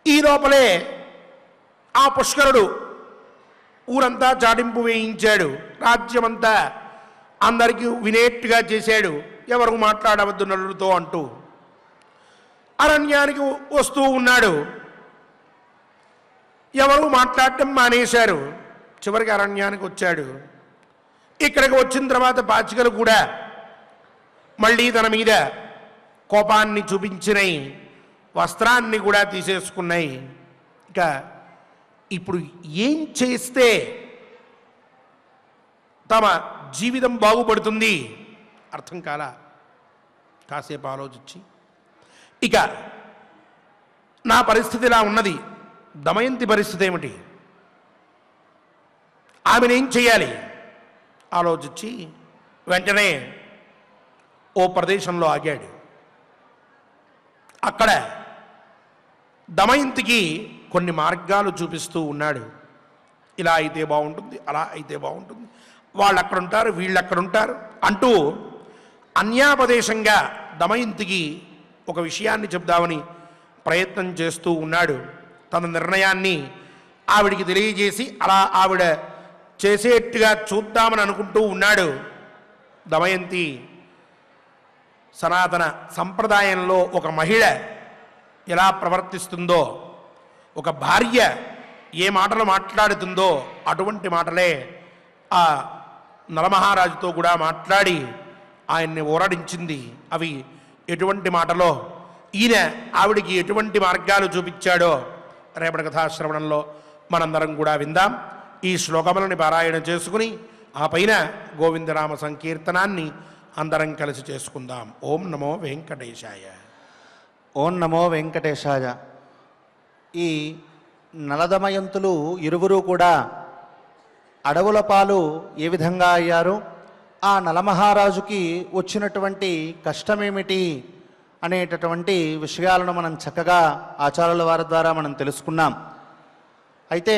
ఈ లోపలే ఆ పుష్కరుడు ఊరంతా చాటింపు వేయించాడు, రాజ్యమంతా అందరికీ వినేట్టుగా చేశాడు, ఎవరు మాట్లాడవద్దు నలుడితో అంటూ. అరణ్యానికి వస్తూ ఉన్నాడు, ఎవరు మాట్లాడటం మానేశారు. చివరికి అరణ్యానికి వచ్చాడు. ఇక్కడికి వచ్చిన తర్వాత పాచికలు కూడా మళ్ళీ తన మీద కోపాన్ని చూపించినాయి, వస్త్రాన్ని కూడా తీసేసుకున్నాయి. ఇక ఇప్పుడు ఏం చేస్తే తమ జీవితం బాగుపడుతుంది అర్థం కాలా. కాసేపు ఆలోచించి ఇక నా పరిస్థితి ఇలా ఉన్నది, దమయంతి పరిస్థితి ఏమిటి, ఆమెనేం చేయాలి ఆలోచించి వెంటనే ఓ ప్రదేశంలో ఆగాడు. అక్కడ దమయంతికి కొన్ని మార్గాలు చూపిస్తూ ఉన్నాడు. ఇలా అయితే బాగుంటుంది, అలా అయితే బాగుంటుంది, వాళ్ళు అక్కడుంటారు, వీళ్ళు అక్కడుంటారు అంటూ అన్యాపదేశంగా దమయంతికి ఒక విషయాన్ని చెప్దామని ప్రయత్నం చేస్తూ ఉన్నాడు. తన నిర్ణయాన్ని ఆవిడికి తెలియజేసి అలా ఆవిడ చేసేట్టుగా చూద్దామని అనుకుంటూ ఉన్నాడు. దమయంతి సనాతన సంప్రదాయంలో ఒక మహిళ ఎలా ప్రవర్తిస్తుందో ఒక భార్య ఏ మాటలు మాట్లాడుతుందో అటువంటి మాటలే ఆ నలమహారాజుతో కూడా మాట్లాడి ఆయన్ని ఊరడించింది. అవి ఎటువంటి మాటలో, ఈయన ఆవిడికి ఎటువంటి మార్గాలు చూపించాడో రేపటి కథాశ్రవణంలో మనందరం కూడా విందాం. ఈ శ్లోకములని పారాయణ చేసుకుని ఆ పైన గోవిందనామ సంకీర్తనాన్ని అందరం కలిసి చేసుకుందాం. ఓం నమో వెంకటేశాయ. ఓం నమో వెంకటేశాయ. ఈ నలదమయంతులు ఇరువురు కూడా అడవుల పాలు ఏ విధంగా అయ్యారు, ఆ నలమహారాజుకి వచ్చినటువంటి కష్టమేమిటి అనేటటువంటి విషయాలను మనం చక్కగా ఆచార్యుల వారి ద్వారా మనం తెలుసుకున్నాం. అయితే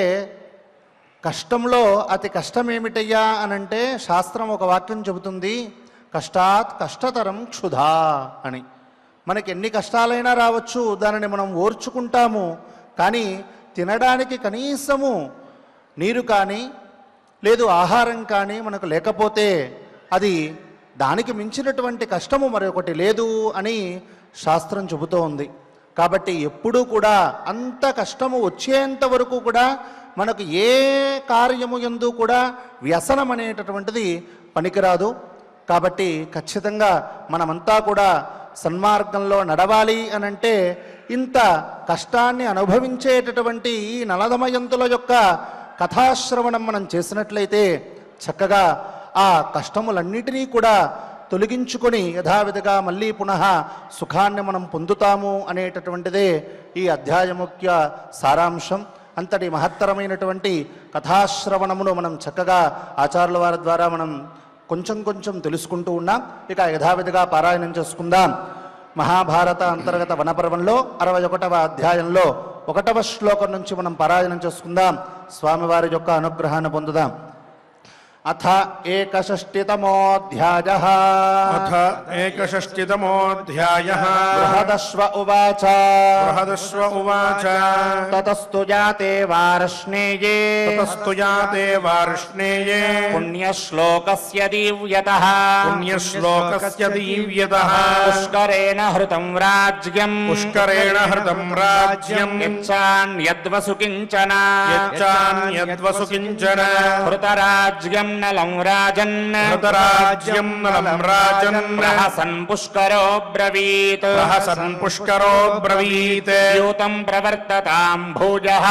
కష్టంలో అతి కష్టమేమిటయ్యా అనంటే శాస్త్రం ఒక వాక్యం చెబుతుంది, కష్టాత్ కష్టతరం క్షుధా అని. మనకి ఎన్ని కష్టాలైనా రావచ్చు, దానిని మనం ఓర్చుకుంటాము. కానీ తినడానికి కనీసము నీరు కానీ లేదు ఆహారం కానీ మనకు లేకపోతే అది దానికి మించినటువంటి కష్టము మరొకటి లేదు అని శాస్త్రం చెబుతూ ఉంది. కాబట్టి ఎప్పుడూ కూడా అంత కష్టము వచ్చేంత వరకు కూడా మనకు ఏ కార్యము యందు కూడా వ్యసనం అనేటటువంటిది పనికిరాదు. కాబట్టి ఖచ్చితంగా మనమంతా కూడా సన్మార్గంలో నడవాలి అనంటే ఇంత కష్టాన్ని అనుభవించేటటువంటి ఈ నలదమయంతుల యొక్క కథాశ్రవణం మనం చేసినట్లయితే చక్కగా ఆ కష్టములన్నిటినీ కూడా తొలగించుకొని యథావిధిగా మళ్ళీ పునః సుఖాన్ని మనం పొందుతాము అనేటటువంటిదే ఈ అధ్యాయముఖ్య సారాంశం. అంతటి మహత్తరమైనటువంటి కథాశ్రవణమును మనం చక్కగా ఆచార్యుల వారి ద్వారా మనం కొంచెం కొంచెం తెలుసుకుంటూ ఉన్నాం. ఇక యథావిధిగా పారాయణం చేసుకుందాం. మహాభారత అంతర్గత వనపర్వంలో 61వ అధ్యాయంలో 1వ శ్లోకం నుంచి మనం పారాయణం చేసుకుందాం. స్వామివారి యొక్క అనుగ్రహాన్ని పొందుదాం. అథ ఏకషష్టితమోऽధ్యాయః. అథ ఏకషష్టితమోऽధ్యాయః. బృహదశ్వ ఉవాచ. బృహదశ్వ ఉవాచ. తతస్తు జాతే వార్ష్ణేయే. తతస్తు జాతే వార్ష్ణేయే. పుణ్యశ్లోకస్య దీవ్యతః. పుణ్యశ్లోకస్య దీవ్యతః. పుష్కరేణ హృతం రాజ్యం. పుష్కరేణ హృతం రాజ్యం. యచ్చాన్యద్వసు కించన. యచ్చాన్యద్వసు కించన. హృతరాజ్యం నలం రాజన్. హృతరాజ్యం నలం రాజన్. ప్రహసన్ పుష్కరో బ్రవీత్. ప్రహసన్ పుష్కరో బ్రవీత్. యూతం ప్రవర్తతాం భూజః.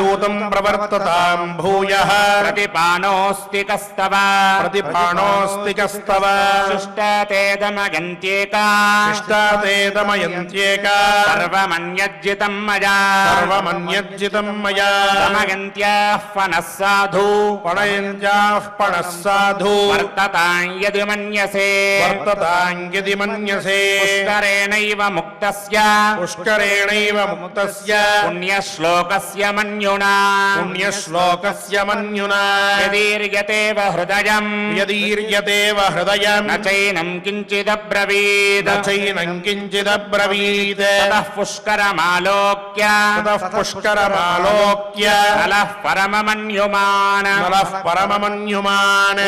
యూతం ప్రవర్తతాం భూయః. ప్రతిపానోస్తి కస్తవ. ప్రతిపాణోస్తి కస్తవ. శిష్టతేదమగంత్యేకా. శిష్టాతే దమయంత్యేకా. సర్వమన్యజ్జితం మయా. సర్వమన్యజ్జితం మయా. దమగంత్యాః పనః సాధు. పణయంత్యాః పణః సాధు. వర్తతాం యది మన్యసే. వర్తతాం యది మన్యసే. పుష్కరేణైవ ముక్తస్య. పుష్కరేణైవ ముక్తస్య. పుణ్యశ్లోకస్య మన్యునా. పుణ్యశ్లోకస్య మన్యునా. యదీర్యతేవ హృదయం. యదీర్యతేవ హృదయం. న చైనం కించిదబ్రవీత్. న చైనం కించిదబ్రవీత్. తతః పుష్కరమాలోక్య. తతః పుష్కరమాలోక్య. నలః పరమమన్యుమాన్. నలః పరమమన్యుమాన్.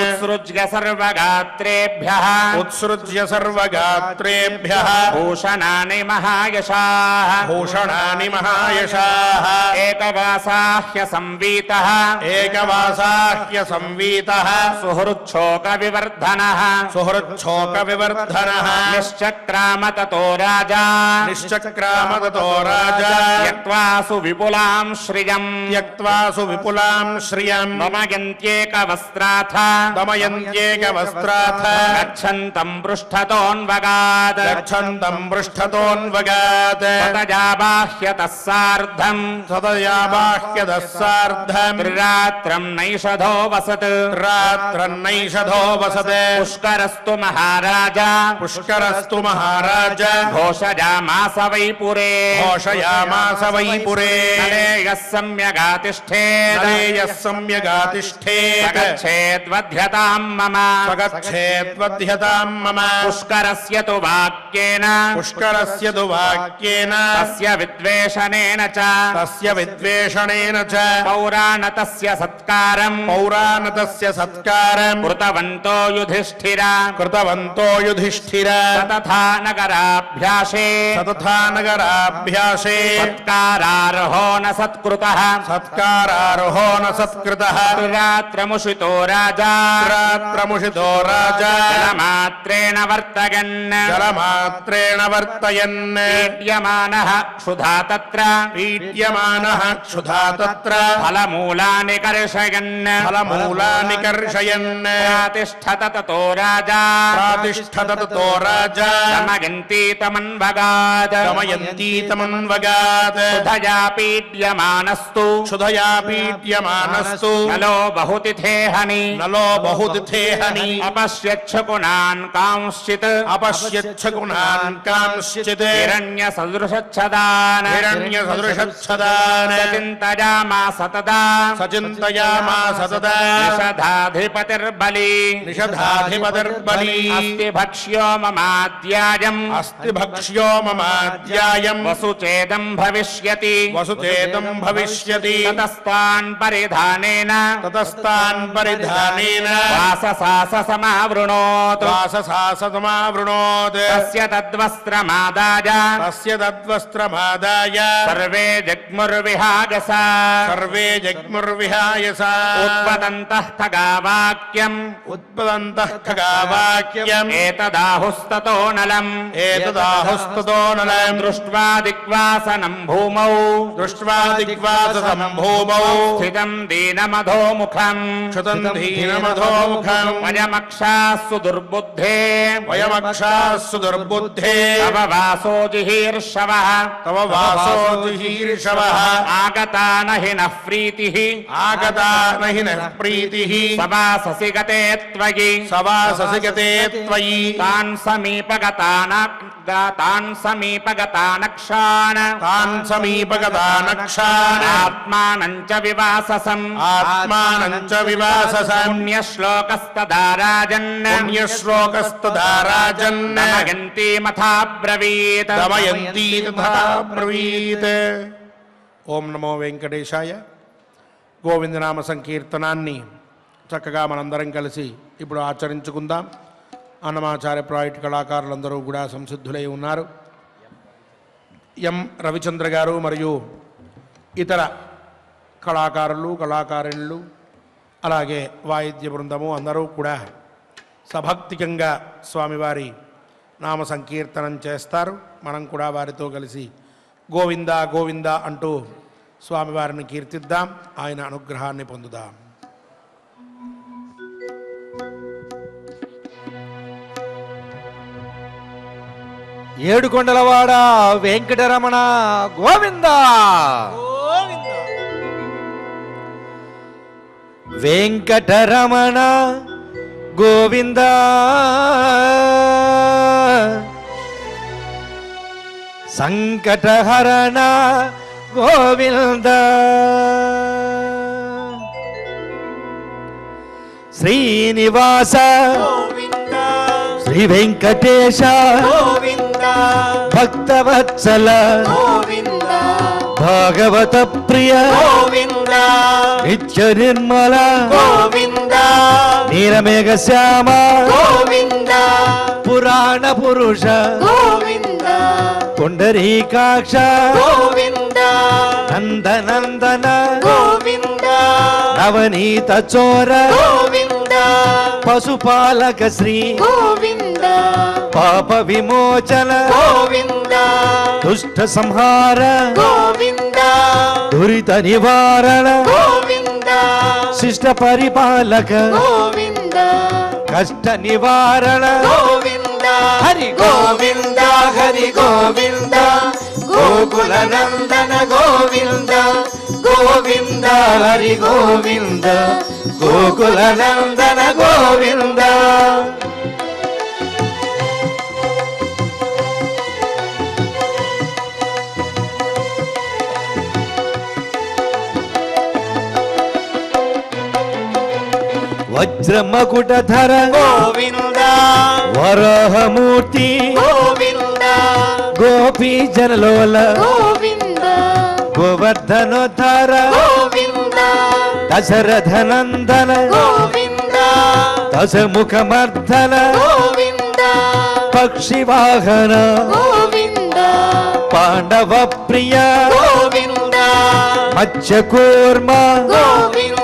ఉత్సృజ్య సర్వగాత్రేభ్యః. ఉత్సృజ్య సర్వగాత్రేభ్యః. భూషణాని మహాయశాః. భూషణాని మహాయశాః. ఏకవాసాహ్య సంవీతః. ఏకవాసాహ్య సంవీతః. సుహృచ్ఛోక వివర్ధనః. సుహృచ్ఛోక వివర్ధనః. నిశ్చక్రామ తతో రాజా. నిశ్చక్రామ తతో రాజా. త్యక్త్వా సువిపులాం శ్రియం. త్యక్త్వా సువిపులాం శ్రియం. దమయంత్యేక వస్త్రాథ. దమయంత్యేక వస్త్రాథ. గచ్చంతం పృష్ఠతోన్వగాద్. గచ్చంతం పృష్ఠతోన్వగాత్. తతజాబాహ్యతః సార్ధం. సదయాబాహ్యదః సార్ధం. త్రిరాత్రం నైషధో వసత్. రాత్రన్నైషధో వసత్. పుష్కరస్తు మహారాజా. పుష్కరస్తు మహారాజ. ఘోషయామాస వైపురే. ఘోషయామాస వైపురే. నరేయః సమ్యగాతిష్ఠేత్. నరేయః సమ్యగాతిష్ఠేత్. సగచ్చే स्वगच्छेद्वध्यताम् मम स्वगच्छेद्वध्यतां मम पुष्करस्य तु वाक्येन पुष्करस्य तु वाक्येन तस्य विद्वेषणेन च तस्य विद्वेषणेन च पौराणतस्य सत्कारम् पौराणतस्य सत्कारम् कृतवन्तो युधिष्ठिर कृतवन्तो युधिष्ठिर तथा नगराभ्यासे तथा नगराभ्यासे सत्कारार्हो न सत्कृतः सत्कारार्हो न सत्कृतः रात्रमुषितो राजा रात्रमुषितो राजा जलमात्रेण वर्तयन् जलमात्रेण वर्तयन् पीड्यमानः क्षुधा तत्र पीड्यमानः क्षुधा तत्र फलमूलानि कर्षयन् फलमूलानि कर्षयन् प्रातिष्ठत ततो राजा प्रातिष्ठत ततो राजा दमयन्तीतमन्वगात् दमयन्तीतमन्वगात् क्षुधया पीड्यमानस्तु क्षुधया पीड्यमानस्तु नलो बहुतिथेहनि नलो बहुतिथेहनि अपश्यच्छकुनान् कांश्चित् अपश्यच्छकुनान् कांश्चित् हिरण्यसदृशच्छदान् हिरण्यसदृशच्छदान् चिन्तयामास तदा सचिन्तयामास तदा निषधाधिपतिर्बली निषधाधिपतिर्बली अस्ति भक्ष्यो ममाद्यायम् अस्ति भक्ष्यो ममाद्यायम् वसुचेदम् भविष्यति वसुचेदम् भविष्यति ततस्तान् परिधानेन ततस्तान् परिधानेन वाससाससमावृणोत् वाससाससमावृणोत् तस्य तद्वस्त्रमादाय तस्य तद्वस्त्रमादाय सर्वे जग्मुर्विहागसा सर्वे जग्मुर्विहायसा उत्पतन्तः खगावाक्यम् उत्पतन्तः खगावाक्यम् एतदाहुस्ततो नलम् एतदाहुस्ततो नलम् दृष्ट्वा दिग्वासनम् भूमौ दृष्ट्वा दिग्वाससं भूमौ स्थितम् दीनमधोमुखम् क्षुतम् दीनमधोमुखम् वयमक्षास्सु दुर्बुद्धे वयमक्षास्सु दुर्बुद्धे तव वासो जिहीर्षवः तव वासो दुहीर्षवः आगता न हि नः प्रीतिः आगता न हि नः प्रीतिः सवाससि गते त्वयि सवाससि गते त्वयि तान् समीपगतानक्षान् तान् समीपगतानक्षान् आत्मानम् च विवाससम् आत्मानम् च विवाससम् पुण्यश्लोकस्तदा राजन् पुण्यश्लोकस्तदा राजन् दमयन्ती मथा ब्रवीत् दमयन्ती तथा ब्रवीत् ఓం నమో వెంకటేశాయ. గోవిందనామ సంకీర్తనాన్ని చక్కగా మనందరం కలిసి ఇప్పుడు ఆచరించుకుందాం. అన్నమాచార్య ప్రాజెక్ట్ కళాకారులందరూ కూడా సంసిద్ధులై ఉన్నారు. ఎం రవిచంద్ర గారు మరియు ఇతర కళాకారులు కళాకారిణులు అలాగే వాయిద్య బృందము అందరూ కూడా సభక్తికంగా స్వామివారి నామ సంకీర్తనం చేస్తారు. మనం కూడా వారితో కలిసి గోవింద గోవింద అంటూ స్వామివారిని కీర్తిద్దాం, ఆయన అనుగ్రహాన్ని పొందుదాం. ఏడుకొండలవాడ వెంకటరమణ గోవింద వెంకటరమణ గోవింద సంకటహరణ గోవింద శ్రీనివాస శ్రీ వెంకటేశ భక్తవత్సల భాగవత ప్రియ నిత్య నిర్మల నీలమేఘ శ్యామ పురాణ పురుష పుండరీకాక్ష నందనందన నవనీత చోర పశుపాలక శ్రీ పాప విమోచన దుష్ట సంహార దురిత నివారణ శిష్ట పరిపాలక కష్ట నివారణ హరి గోవింద హరి గోవింద గోకుల నందన గోవింద గోవింద హరి గోవింద గోకుల నందన గోవింద. వజ్రమకుటధర గోవింద వరాహమూర్తి గోవింద గోపీ జనలోల గోవింద గోవర్ధనోద్ధార గోవింద దశరథనందన గోవింద దశముఖమర్ధన గోవింద పక్షివాహన గోవింద పాండవ ప్రియ గోవింద మత్స్యకూర్మ గోవింద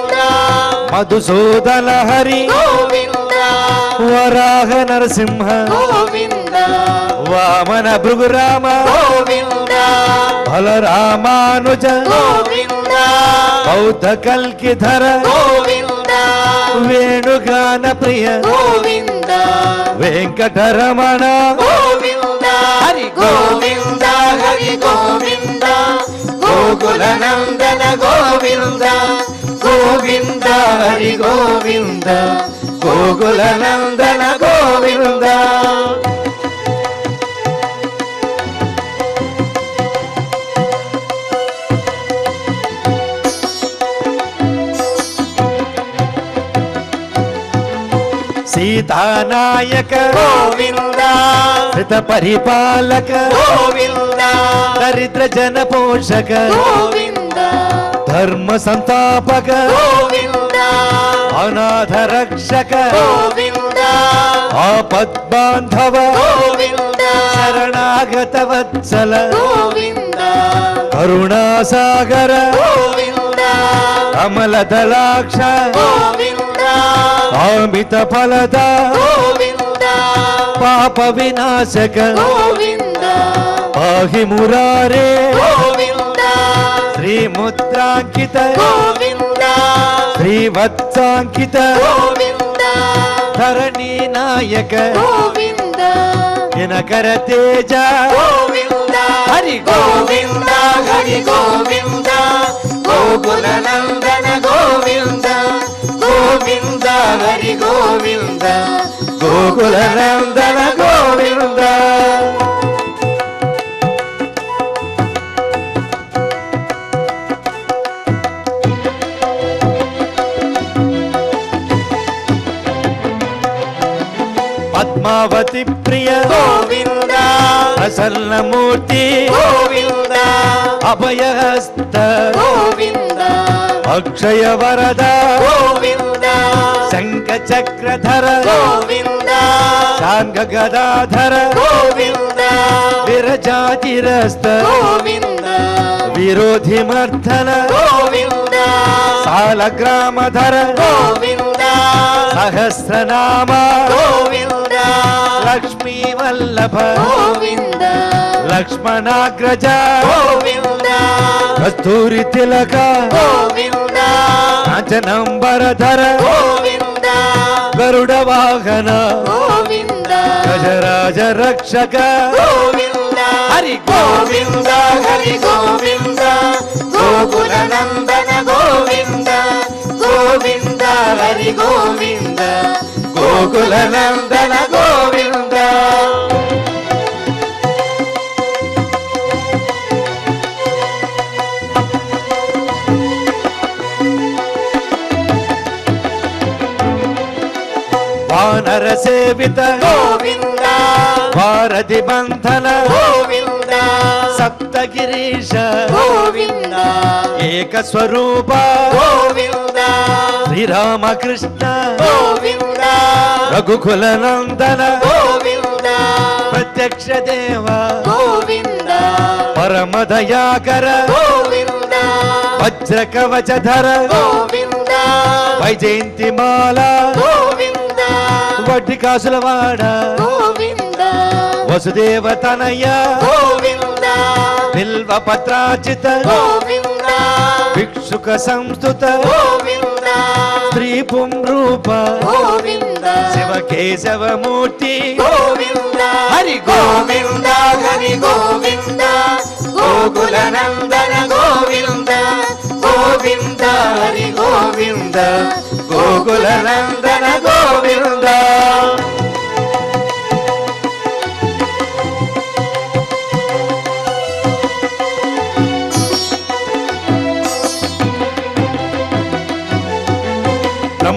మధుసూదన హరి గోవింద వరాహ నరసింహ గోవింద వామన భృగురామ గోవింద బలరామానుజ గోవింద బౌద్ధ కల్కిధర గోవింద వేణుగాన ప్రియ గోవింద వెంకటరమణ గోవింద హరి గోవింద హరి గోవింద గోకుల నందన గోవింద గోవింద హరి గోవింద గోకుల నందన గోవింద సీతానాయక గోవింద శ్రిత పరిపాలక గోవింద దరిద్ర జన పోషక గోవింద ధర్మ సంతాపక గోవింద అనాథ రక్షక గోవింద ఆపద్బాంధవ గోవింద శరణాగత వత్సల గోవింద కరుణాసాగర గోవింద కమల దళాక్ష గోవింద కామిత ఫలద గోవింద పాప వినాశక గోవింద పాహి మురారే గోవింద శ్రీముద్రాంకిత గోవింద శ్రీవత్సాంకిత గోవింద ధరణి నాయక గోవింద దినకర తేజ గోవింద హరి గోవింద హరి గోవింద గోకుల నందన గోవింద గోవింద హరి గోవింద గోకుల నందన గోవింద పద్మావతి ప్రియ గోవింద ప్రసన్నమూర్తి గోవింద అభయహస్త గోవింద అక్షయ వరద గోవింద శంఖ చక్రధర గోవింద శాంగ గదాధర గోవింద విరజాతిరస్త గోవింద విరోధి మర్ధన గోవింద సాలగ్రామధర గోవింద సహస్రనామ గోవింద లక్ష్మీ వల్లభ గోవింద లక్ష్మణాగ్రజ గోవింద కస్తూరి తిలక గోవింద కాంచనంబరధర గోవింద గరుడ వాహన గోవింద గజరాజ రక్షక గోవింద హరి గోవింద హరి గోవింద గోకుల నందన గోవింద గోవింద హరి గోవింద గోకుల నందన గోవింద వానర సేవిత గోవింద భారతి బంధన గోవింద సప్తగిరీశ గోవింద ఏక స్వరూప గోవింద శ్రీరామకృష్ణ గోవింద రఘుకుల నందన గోవింద ప్రత్యక్ష దేవ గోవింద పరమ దయాకర గోవింద వజ్ర కవచధర గోవింద వైజయంతి మాల గోవింద వడ్డి కాసుల వాడ గోవింద వసుదేవ తనయ గోవింద బిల్వ పత్రాచిత గోవింద భిక్షుక సంస్థుత గోవింద స్త్రీ పుంరూప గోవింద శివ కేశవమూర్తి గోవింద హరి గోవింద హరి గోవింద గోకుల నందన గోవింద గోవింద హరి గోవింద గోకుల నందన గోవింద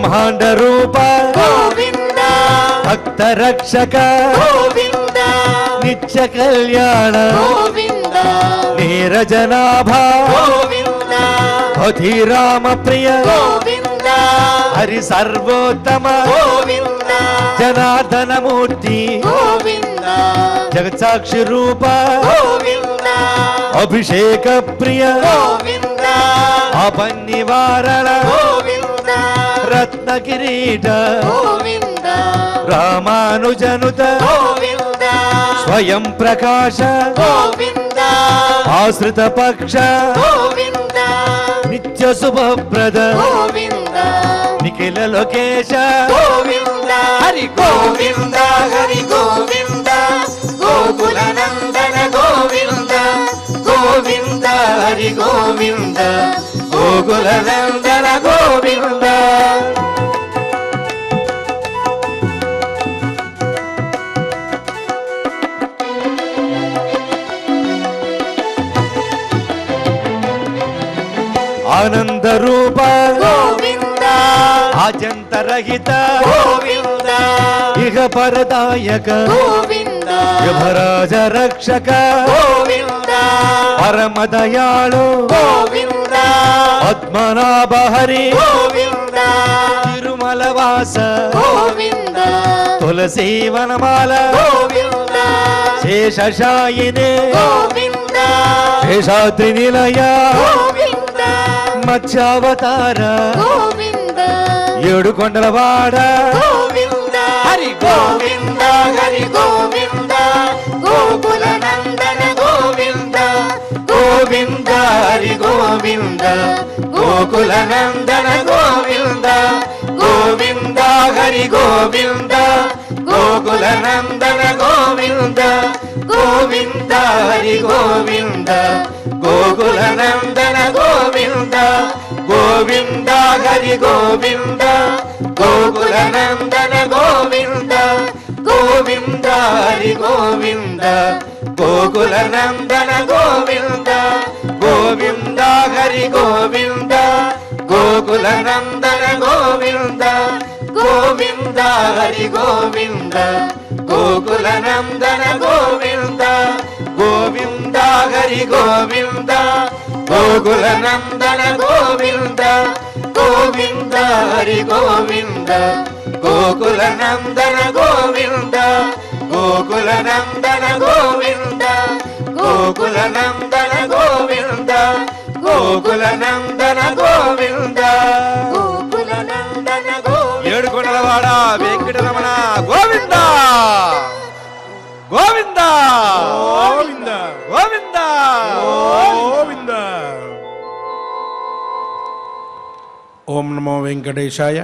బ్రహ్మాండ రూప గోవింద భక్త రక్షక గోవింద నిత్య కళ్యాణ గోవింద నీరజనాభ గోవింద అధిరామ ప్రియ గోవింద హరి సర్వోత్తమ గోవింద జనార్దన మూర్తి గోవింద జగత్సాక్షి రూప గోవింద అభిషేక ప్రియ గోవింద అపన్నివారణ గోవింద రత్న కిరీట గోవింద రామానుజనుత గోవింద స్వయం ప్రకాశ గోవింద ఆశ్రిత పక్ష గోవింద నిత్య శుభప్రద గోవింద నిఖిల లోకేశ గోవింద హరి గోవింద హరి గోవింద గోకుల నందన గోవింద గోవింద హరి గోవింద గోకుల నందన గోవింద ఆనంద రూప గోవింద ఆజంతరహిత గోవింద ఇహ పరదాయక గోవింద యువరాజ రక్షక గోవింద పరమ దయాళు గోవింద పద్మనాభ హరి గోవింద తిరుమల వాస గోవింద తులసీ వనమాల గోవింద శేషశాయినే గోవింద శేషాద్రి నిలయ గోవింద మత్స్యావతార గోవింద ఏడు కొండలవాడ గోవింద హరి గోవింద హరి గోవింద గోకుల నందన గోవింద గోవింద హరి గోవింద గోకుల నందన గోవింద గోవింద హరి గోవింద గోకుల నందన గోవింద గోవింద హరి గోవింద గోకుల నందన గోవింద గోవింద హరి గోవింద గోకుల నందన గోవింద గోవింద హరి గోవింద గోకుల నందన గోవింద గోవింద హరి గోవింద గోకుల నందన గోవింద గోవింద హరి గోవింద గోకుల నందన గోవింద గోవింద హరి గోవింద గోకుల నందన గోవింద గోవింద హరి గోవింద గోకుల నందన గోవింద గోకుల నందన గోవింద గోకుల నందన గోవింద గోకుల నందన గోవింద గోకుల నందన గోవింద ఏడు కొండలవాడ వెంకటరమణ గోవింద గోవింద గోవింద గోవింద గోవింద. ఓం నమో వెంకటేశాయ.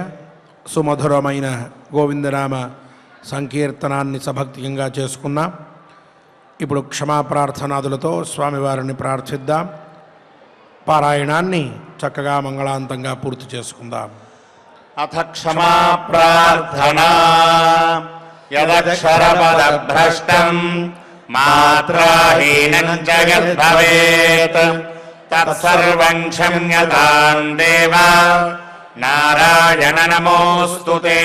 సుమధురమైన గోవిందనామ సంకీర్తనాన్ని సభక్తిగా చేసుకున్నాం. ఇప్పుడు క్షమాప్రార్థనాదులతో స్వామివారిని ప్రార్థిద్దాం. పారాయణాన్ని చక్కగా మంగళాంతంగా పూర్తి చేసుకుందాం. అథ క్షమా ప్రార్థనా యదక్షరపదభ్రష్టం మాత్రాహీనం చ యద్భవేత్ తత్సర్వం క్షమ్యతాం దేవా నారాయణ నమోస్తుతే.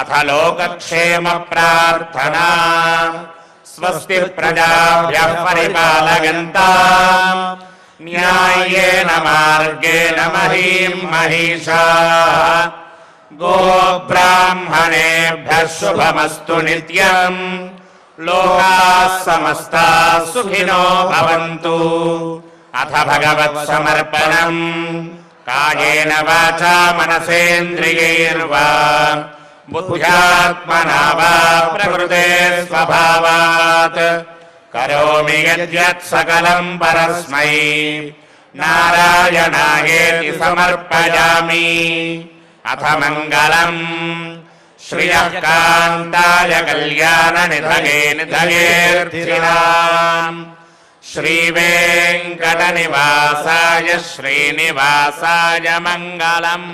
అథ లోకక్షేమ ప్రార్థనా స్వస్తి ప్రజాభ్యః పరిపాలయంతాం న్యాయేన మార్గేణ మహీం మహిషాః. గోబ్రాహ్మణేభ్యः శుభమస్తు నిత్యం. లోకాः సమస్తాः సుఖినో భవంతు. అథ భగవత్సమర్పణం కాయేన వాచా మనసేంద్రియైర్వా బుద్ధ్యాత్మనా వా ప్రకృతే స్వభావాత్ కరోమి యద్యత్ సకలం పరస్మై నారాయణాయేతి సమర్పయామి. అథ మంగళం శ్రియః కాంతాయ కళ్యాణ నిధయే నిధయేర్థినాం శ్రీవేంకట నివాసాయ శ్రీనివాసాయ మంగళం.